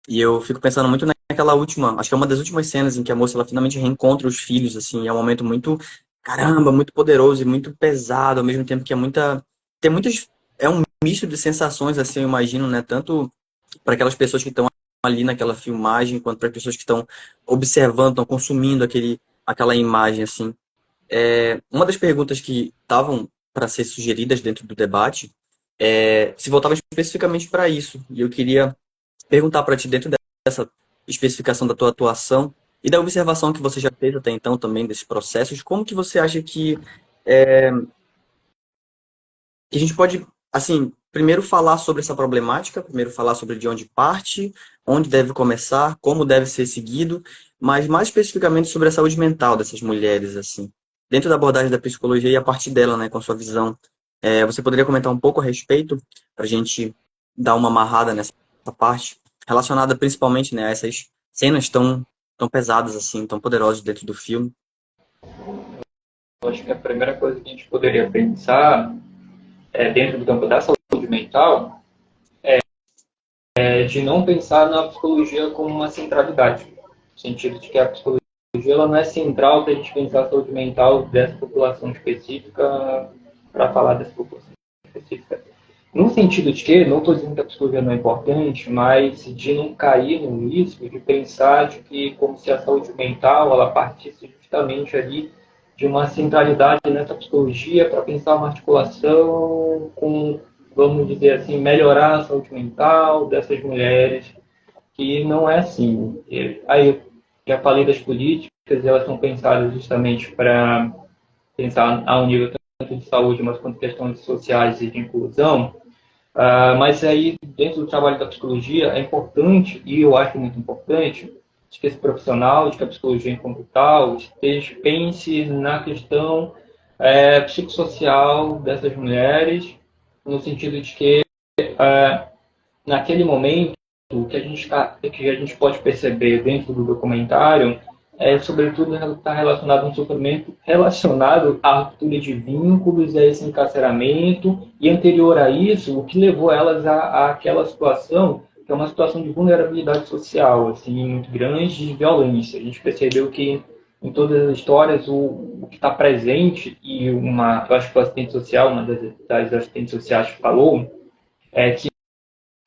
A: E eu fico pensando muito naquela última, acho que é uma das últimas cenas em que a moça ela finalmente reencontra os filhos, assim, é um momento muito, caramba, muito poderoso e muito pesado, ao mesmo tempo que tem muitas, é um misto de sensações, assim, eu imagino, né, tanto para aquelas pessoas que estão ali naquela filmagem, quanto para pessoas que estão observando, estão consumindo aquela imagem, assim. Uma das perguntas que estavam para ser sugeridas dentro do debate se voltava especificamente para isso. E eu queria perguntar para ti, dentro dessa especificação da tua atuação e da observação que você já fez até então também desses processos, como que você acha que a gente pode, assim, primeiro falar sobre essa problemática, primeiro falar sobre de onde parte, onde deve começar, como deve ser seguido, mas mais especificamente sobre a saúde mental dessas mulheres, assim, dentro da abordagem da psicologia e a partir dela, né, com a sua visão. Você poderia comentar um pouco a respeito, para a gente dar uma amarrada nessa parte, relacionada principalmente, né, a essas cenas tão pesadas, assim, tão poderosas dentro do filme?
B: Eu acho que a primeira coisa que a gente poderia pensar dentro do campo da saúde mental é de não pensar na psicologia como uma centralidade, no sentido de que a psicologia ela não é central para a gente pensar a saúde mental dessa população específica, para falar dessa população específica. No sentido de que, não estou dizendo que a psicologia não é importante, mas de não cair no risco de pensar de que como se a saúde mental ela partisse justamente ali de uma centralidade nessa psicologia para pensar uma articulação com, vamos dizer assim, melhorar a saúde mental dessas mulheres, que não é assim. Aí eu já falei das políticas, elas são pensadas justamente para pensar a um nível de saúde, mas quanto questões sociais e de inclusão. Mas aí, dentro do trabalho da psicologia, é importante, e eu acho muito importante, de que esse profissional, de que a psicologia enquanto tal, pense na questão psicossocial dessas mulheres, no sentido de que, naquele momento, o que a gente pode perceber dentro do documentário sobretudo, está relacionado a um sofrimento relacionado à ruptura de vínculos, a esse encarceramento, e anterior a isso, o que levou elas àquela situação, que é uma situação de vulnerabilidade social, assim, muito grande, de violência. A gente percebeu que em todas as histórias o que está presente, e eu acho que o assistente social, uma das assistentes sociais falou, é que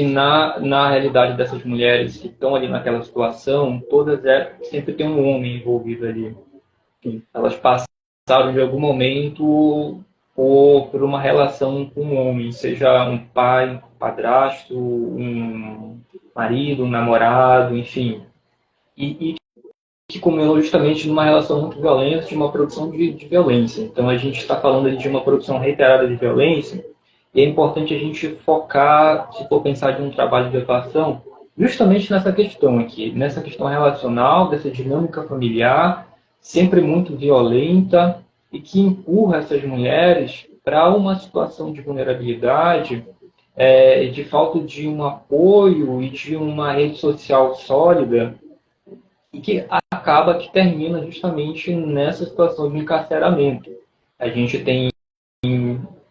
B: na realidade dessas mulheres que estão ali naquela situação, todas sempre tem um homem envolvido ali. Elas passaram de algum momento por uma relação com um homem, seja um pai, um padrasto, um marido, um namorado, enfim. E que culminou justamente numa relação muito violenta, de uma produção de violência. Então a gente está falando ali de uma produção reiterada de violência, e é importante a gente focar, se for pensar de um trabalho de atuação, justamente nessa questão aqui, nessa questão relacional, dessa dinâmica familiar, sempre muito violenta, e que empurra essas mulheres para uma situação de vulnerabilidade, de falta de um apoio e de uma rede social sólida, e que acaba que termina justamente nessa situação de encarceramento. A gente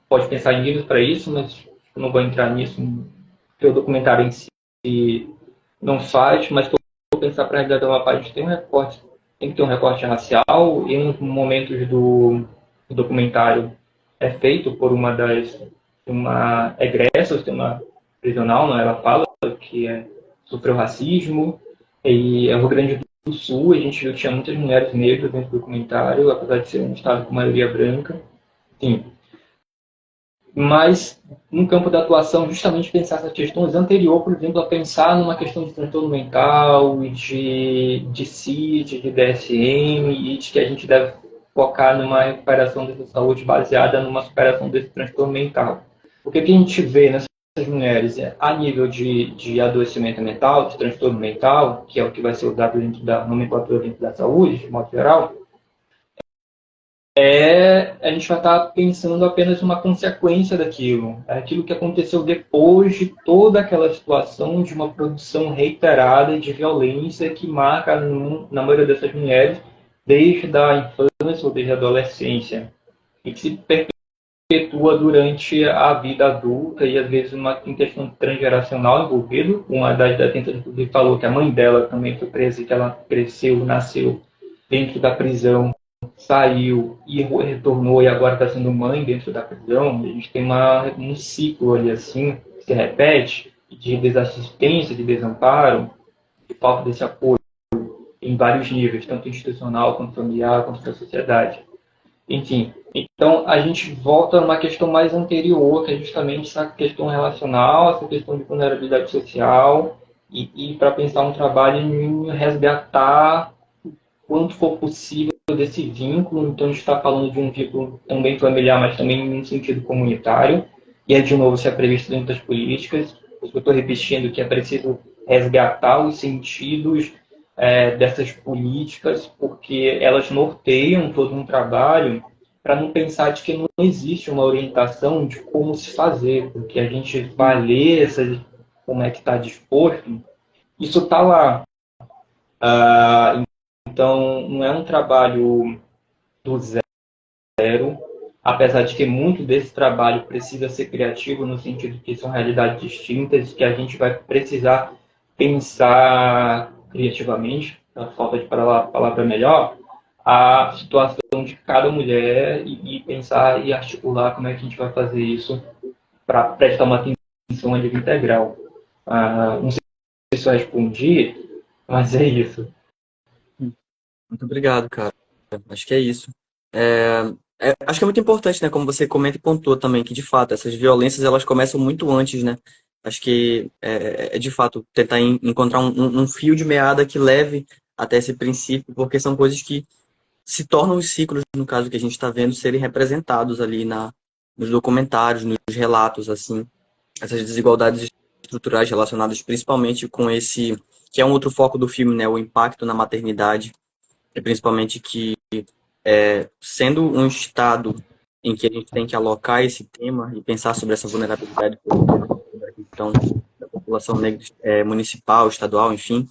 B: pode pensar em livros para isso, mas eu não vou entrar nisso, porque o documentário em si não faz, mas se eu pensar para a realidade da Amapá, a gente tem que ter um recorte racial, e em momentos do documentário é feito por uma egressa, uma prisional, não, ela fala que sofreu racismo, e é o Rio Grande do Sul, a gente viu que tinha muitas mulheres negras dentro do documentário, apesar de ser um estado com maioria branca. Sim. Mas, no campo da atuação, justamente pensar essas questões anterior, por exemplo, a pensar numa questão de transtorno mental, e de CID, de DSM, e de que a gente deve focar numa recuperação dessa saúde baseada numa superação desse transtorno mental. O que a gente vê nessas mulheres a nível de adoecimento mental, de transtorno mental, que é o que vai ser usado dentro da nomenclatura dentro da saúde, de modo geral, a gente vai estar pensando apenas uma consequência daquilo. É aquilo que aconteceu depois de toda aquela situação de uma produção reiterada de violência que marca, na maioria dessas mulheres, desde a infância ou desde a adolescência. E que se perpetua durante a vida adulta, e às vezes uma questão transgeracional envolvida. Uma das detentas falou que a mãe dela também foi presa, que ela cresceu, nasceu dentro da prisão, saiu e retornou, e agora está sendo mãe dentro da prisão. A gente tem um ciclo ali assim, que se repete, de desassistência, de desamparo, de falta desse apoio em vários níveis, tanto institucional, quanto familiar, quanto da sociedade. Enfim, então a gente volta a uma questão mais anterior, que é justamente essa questão relacional, essa questão de vulnerabilidade social, e para pensar um trabalho em resgatar quanto for possível desse vínculo. Então, a gente está falando de um vínculo também familiar, mas também em sentido comunitário. E de novo, se é previsto dentro das políticas. Eu estou repetindo que é preciso resgatar os sentidos dessas políticas, porque elas norteiam todo um trabalho, para não pensar de que não existe uma orientação de como se fazer, porque a gente vai ler como é que está disposto, isso está lá. Então, não é um trabalho do zero, apesar de que muito desse trabalho precisa ser criativo, no sentido que são realidades distintas, que a gente vai precisar pensar criativamente, a falta de palavra melhor, a situação de cada mulher, e pensar e articular como é que a gente vai fazer isso para prestar uma atenção a nível integral. Não sei se eu respondi, mas é isso.
A: Muito obrigado, cara. Acho que é isso. Acho que é muito importante, né? Como você comenta e pontua também, que de fato essas violências elas começam muito antes, né? Acho que de fato tentar encontrar um fio de meada que leve até esse princípio, porque são coisas que se tornam os ciclos, no caso que a gente está vendo, serem representados ali nos documentários, nos relatos, assim, essas desigualdades estruturais relacionadas principalmente com esse, que é um outro foco do filme, né, o impacto na maternidade, e principalmente que, sendo um estado em que a gente tem que alocar esse tema e pensar sobre essa vulnerabilidade, sobre a questão da população negra municipal, estadual, enfim,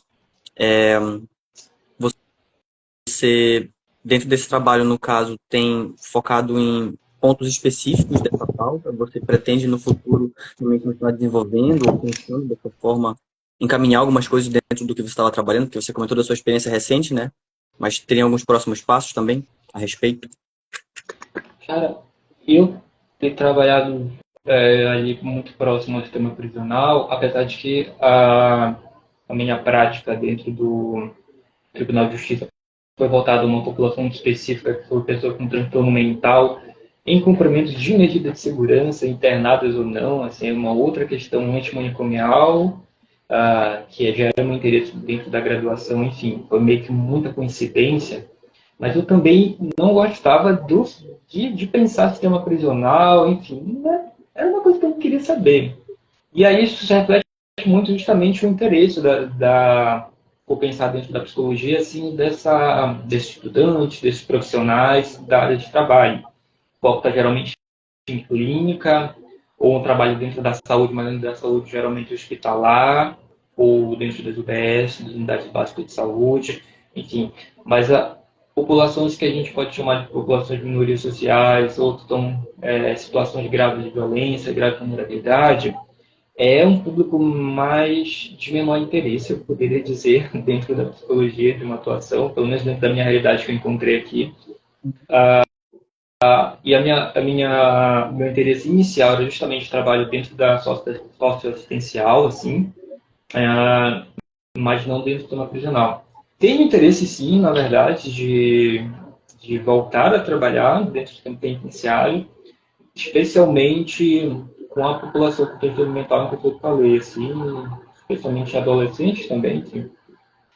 A: você, dentro desse trabalho, no caso, tem focado em pontos específicos dessa pauta? Você pretende, no futuro, também continuar desenvolvendo ou pensando dessa forma, encaminhar algumas coisas dentro do que você estava trabalhando? Porque você comentou da sua experiência recente, né? Mas teria alguns próximos passos também a respeito?
B: Cara, eu ter trabalhado ali muito próximo ao sistema prisional, apesar de que a minha prática dentro do Tribunal de Justiça foi voltada a uma população específica, que foi pessoa com transtorno mental, em cumprimento de medidas de segurança, internadas ou não, assim, é uma outra questão antimanicomial, que gera um interesse dentro da graduação, enfim, foi meio que muita coincidência, mas eu também não gostava de pensar sistema prisional, enfim, né? Era uma coisa que eu não queria saber. E aí isso se reflete muito justamente o interesse por pensar dentro da psicologia, assim, desses estudantes, desses profissionais da área de trabalho. O foco está geralmente em clínica, ou um trabalho dentro da saúde, mas dentro da saúde geralmente hospitalar, ou dentro das UBS, das unidades básicas de saúde, enfim. Mas populações que a gente pode chamar de populações de minorias sociais, ou que estão situações graves de violência, grave vulnerabilidade, é um público mais de menor interesse, eu poderia dizer, dentro da psicologia de uma atuação, pelo menos dentro da minha realidade que eu encontrei aqui. E meu interesse inicial era justamente o trabalho dentro da socioassistencial, assim, mas não dentro do sistema prisional. Tenho interesse, sim, na verdade, de voltar a trabalhar dentro do sistema penitenciário, especialmente com a população com transtorno mental, que eu falei, assim, especialmente adolescentes também, enfim.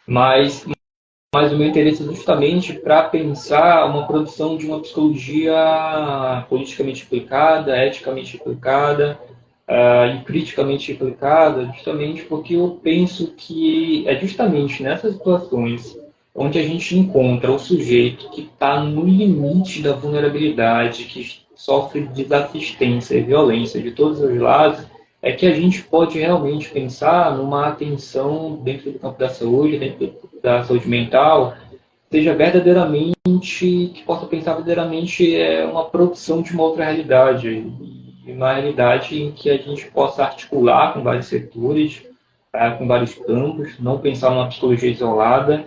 B: Mas o meu interesse é justamente para pensar uma produção de uma psicologia politicamente aplicada, eticamente aplicada, e criticamente aplicada, justamente porque eu penso que é justamente nessas situações onde a gente encontra o sujeito que está no limite da vulnerabilidade, que sofre desassistência e violência de todos os lados, é que a gente pode realmente pensar numa atenção dentro do campo da saúde, dentro da saúde mental, seja verdadeiramente, que possa pensar verdadeiramente uma produção de uma outra realidade, uma realidade em que a gente possa articular com vários setores, com vários campos, não pensar numa psicologia isolada,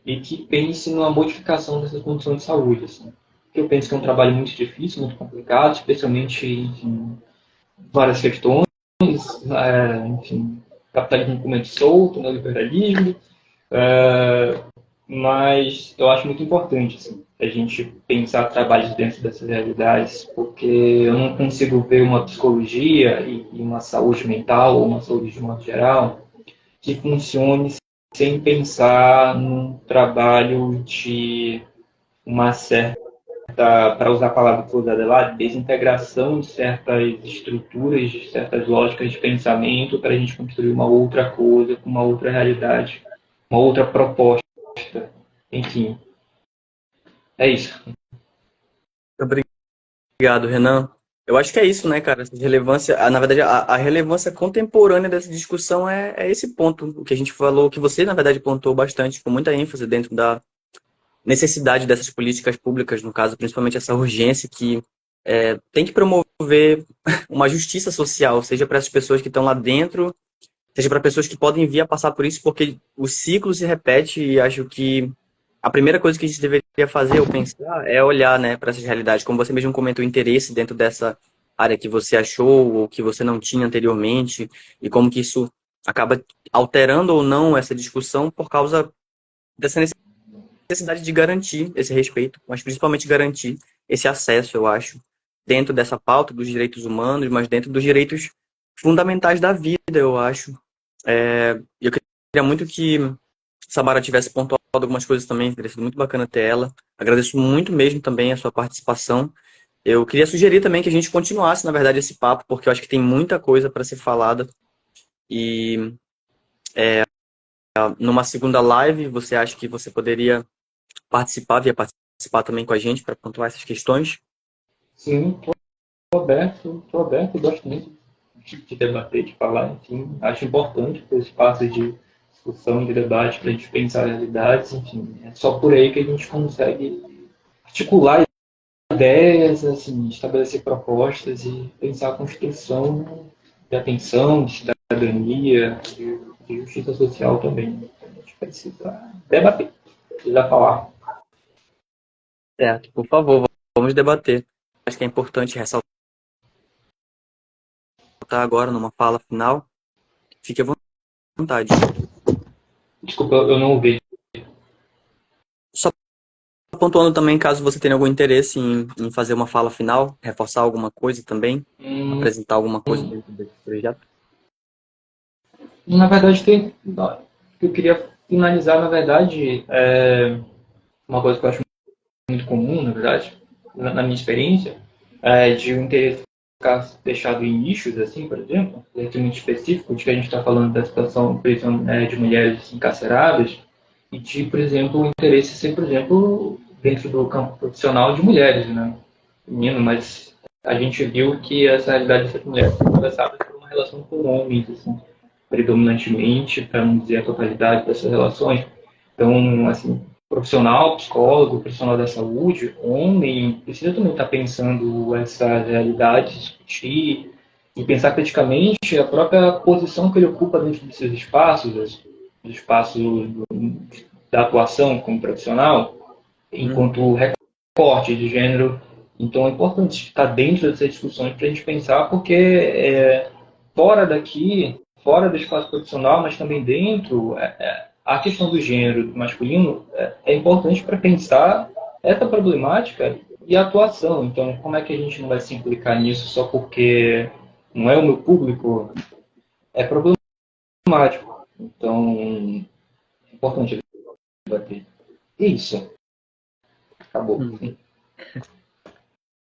B: e que pense numa modificação dessas condições de saúde. Assim. Eu penso que é um trabalho muito difícil, muito complicado, especialmente em várias questões, enfim, capitalismo comendo solto, neoliberalismo, mas eu acho muito importante assim, a gente pensar trabalhos dentro dessas realidades, porque eu não consigo ver uma psicologia e uma saúde mental, ou uma saúde de modo geral, que funcione sem pensar num trabalho de uma certa, para usar a palavra que foi usada lá, desintegração de certas estruturas, de certas lógicas de pensamento, para a gente construir uma outra coisa, com uma outra realidade, uma outra proposta. Enfim, é isso.
A: Obrigado, Renan. Eu acho que é isso, né, cara? Essa relevância, na verdade, a relevância contemporânea dessa discussão é esse ponto, o que a gente falou, que você, na verdade, pontuou bastante, com muita ênfase dentro da necessidade dessas políticas públicas, no caso, principalmente essa urgência que tem que promover uma justiça social, seja para as pessoas que estão lá dentro, seja para pessoas que podem vir a passar por isso, porque o ciclo se repete e acho que a primeira coisa que a gente deveria fazer ou pensar é olhar, né, para essas realidades. Como você mesmo comentou, o interesse dentro dessa área que você achou ou que você não tinha anteriormente e como que isso acaba alterando ou não essa discussão por causa dessa necessidade de garantir esse respeito, mas principalmente garantir esse acesso, eu acho, dentro dessa pauta dos direitos humanos, mas dentro dos direitos fundamentais da vida, eu acho. Eu queria muito que Samara tivesse pontuado algumas coisas também, teria sido muito bacana ter ela. Agradeço muito mesmo também a sua participação. Eu queria sugerir também que a gente continuasse, na verdade, esse papo, porque eu acho que tem muita coisa para ser falada. E numa segunda live, você acha que você poderia participar também com a gente para pontuar essas questões?
C: Sim, estou aberto, gosto muito de debater, de falar, enfim, acho importante ter espaços de discussão, de debate, para a gente pensar realidades, enfim, é só por aí que a gente consegue articular ideias, assim, estabelecer propostas e pensar a construção de atenção, de cidadania, de justiça social também. A gente precisa debater, precisa falar.
A: Certo, por favor, vamos debater. Acho que é importante ressaltar agora numa fala final. Fique à vontade.
C: Desculpa, eu não ouvi.
A: Só pontuando também, caso você tenha algum interesse em fazer uma fala final, reforçar alguma coisa também, apresentar alguma coisa dentro desse projeto.
C: Na verdade, eu queria finalizar, na verdade, uma coisa que eu acho muito comum, na verdade, na minha experiência, de o interesse ficar deixado em nichos, assim, por exemplo, muito específico, de que a gente está falando da situação, por exemplo, de mulheres encarceradas, e de, por exemplo, o interesse ser, por exemplo, dentro do campo profissional de mulheres, né? Menino, mas a gente viu que essa realidade dessas mulheres foi atravessada por uma relação com homens, assim, predominantemente, para não dizer a totalidade dessas relações. Então, assim, profissional, psicólogo, profissional da saúde, homem, precisa também estar pensando essa realidade, discutir e pensar criticamente a própria posição que ele ocupa dentro desses espaços, os espaços da atuação como profissional, enquanto recorte de gênero. Então é importante estar dentro dessas discussões para a gente pensar, porque fora daqui, fora do espaço profissional, mas também dentro, a questão do gênero do masculino é importante para pensar essa problemática e a atuação. Então, como é que a gente não vai se implicar nisso só porque não é o meu público? É problemático. Então, é importante debater. Isso. Acabou.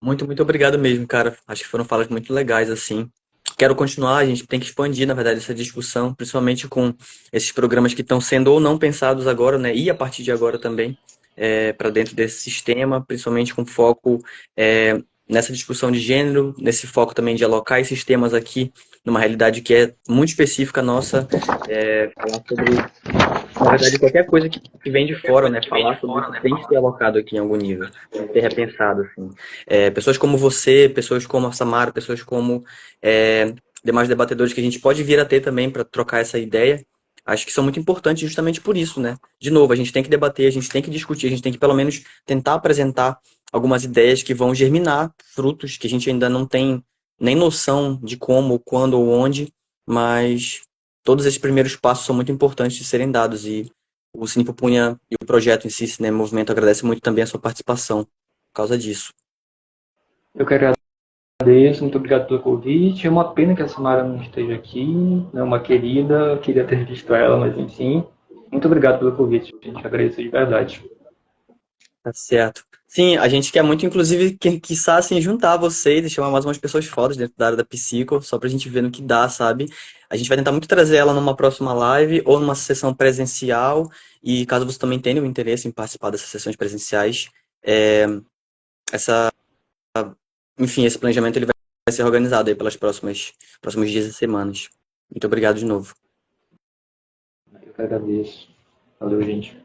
A: Muito obrigado mesmo, cara. Acho que foram falas muito legais, assim. Quero continuar, a gente tem que expandir, na verdade, essa discussão, principalmente com esses programas que estão sendo ou não pensados agora, né? E a partir de agora também, para dentro desse sistema, principalmente com foco nessa discussão de gênero, nesse foco também de alocar esses temas aqui numa realidade que é muito específica nossa, falar sobre, na verdade, qualquer coisa que vem de fora, né? Falar sobre isso tem que ser alocado aqui em algum nível, tem que ser repensado, assim. Pessoas como você, pessoas como a Samara, pessoas como demais debatedores que a gente pode vir a ter também para trocar essa ideia, acho que são muito importantes justamente por isso, né? De novo, a gente tem que debater, a gente tem que discutir, a gente tem que pelo menos tentar apresentar algumas ideias que vão germinar frutos que a gente ainda não tem nem noção de como, quando ou onde, mas todos esses primeiros passos são muito importantes de serem dados e o Cine Pupunha e o projeto em si, Cinema Movimento, agradece muito também a sua participação por causa disso.
C: Eu quero agradeço, muito obrigado pelo convite. É uma pena que a Samara não esteja aqui, é uma querida, eu queria ter visto ela, mas enfim. Muito obrigado pelo convite, gente. Agradeço de verdade.
A: Tá certo. Sim, a gente quer muito, inclusive, quiçá, assim, juntar vocês e chamar mais umas pessoas fodas dentro da área da psico, só pra gente ver no que dá, sabe? A gente vai tentar muito trazer ela numa próxima live ou numa sessão presencial, e caso você também tenha o interesse em participar dessas sessões presenciais, essa, enfim, esse planejamento ele vai ser organizado aí pelas próximos dias e semanas. Muito obrigado de novo.
C: Eu que agradeço. Valeu, gente.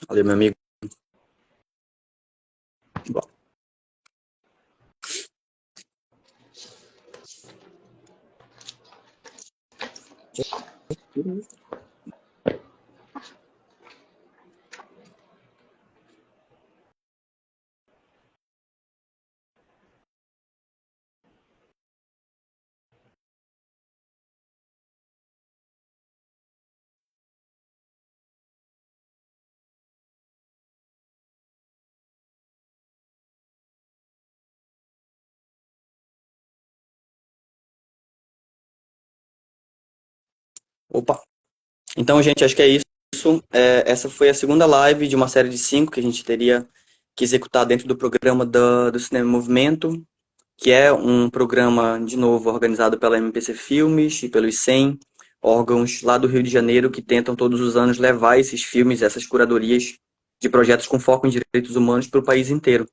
A: Valeu, meu amigo. Bom. Opa. Então, gente, acho que é isso. essa foi a segunda live de uma série de 5 que a gente teria que executar dentro do programa do Cinema em Movimento, que é um programa, de novo, organizado pela MPC Filmes e pelo ICEM, órgãos lá do Rio de Janeiro que tentam todos os anos levar esses filmes, essas curadorias de projetos com foco em direitos humanos para o país inteiro.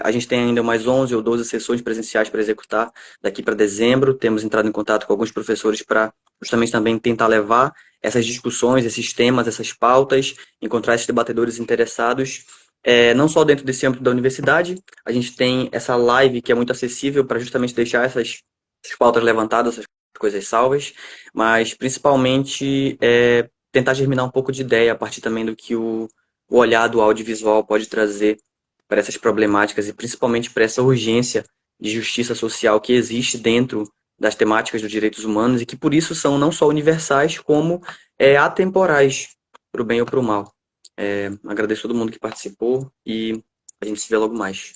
A: A gente tem ainda mais 11 ou 12 sessões presenciais para executar daqui para dezembro. Temos entrado em contato com alguns professores para justamente também tentar levar essas discussões, esses temas, essas pautas, encontrar esses debatedores interessados, não só dentro desse âmbito da universidade. A gente tem essa live que é muito acessível para justamente deixar essas pautas levantadas, essas coisas salvas, mas principalmente tentar germinar um pouco de ideia a partir também do que o olhar do audiovisual pode trazer para essas problemáticas e principalmente para essa urgência de justiça social que existe dentro das temáticas dos direitos humanos e que por isso são não só universais como atemporais, para o bem ou para o mal. Agradeço a todo mundo que participou e a gente se vê logo mais.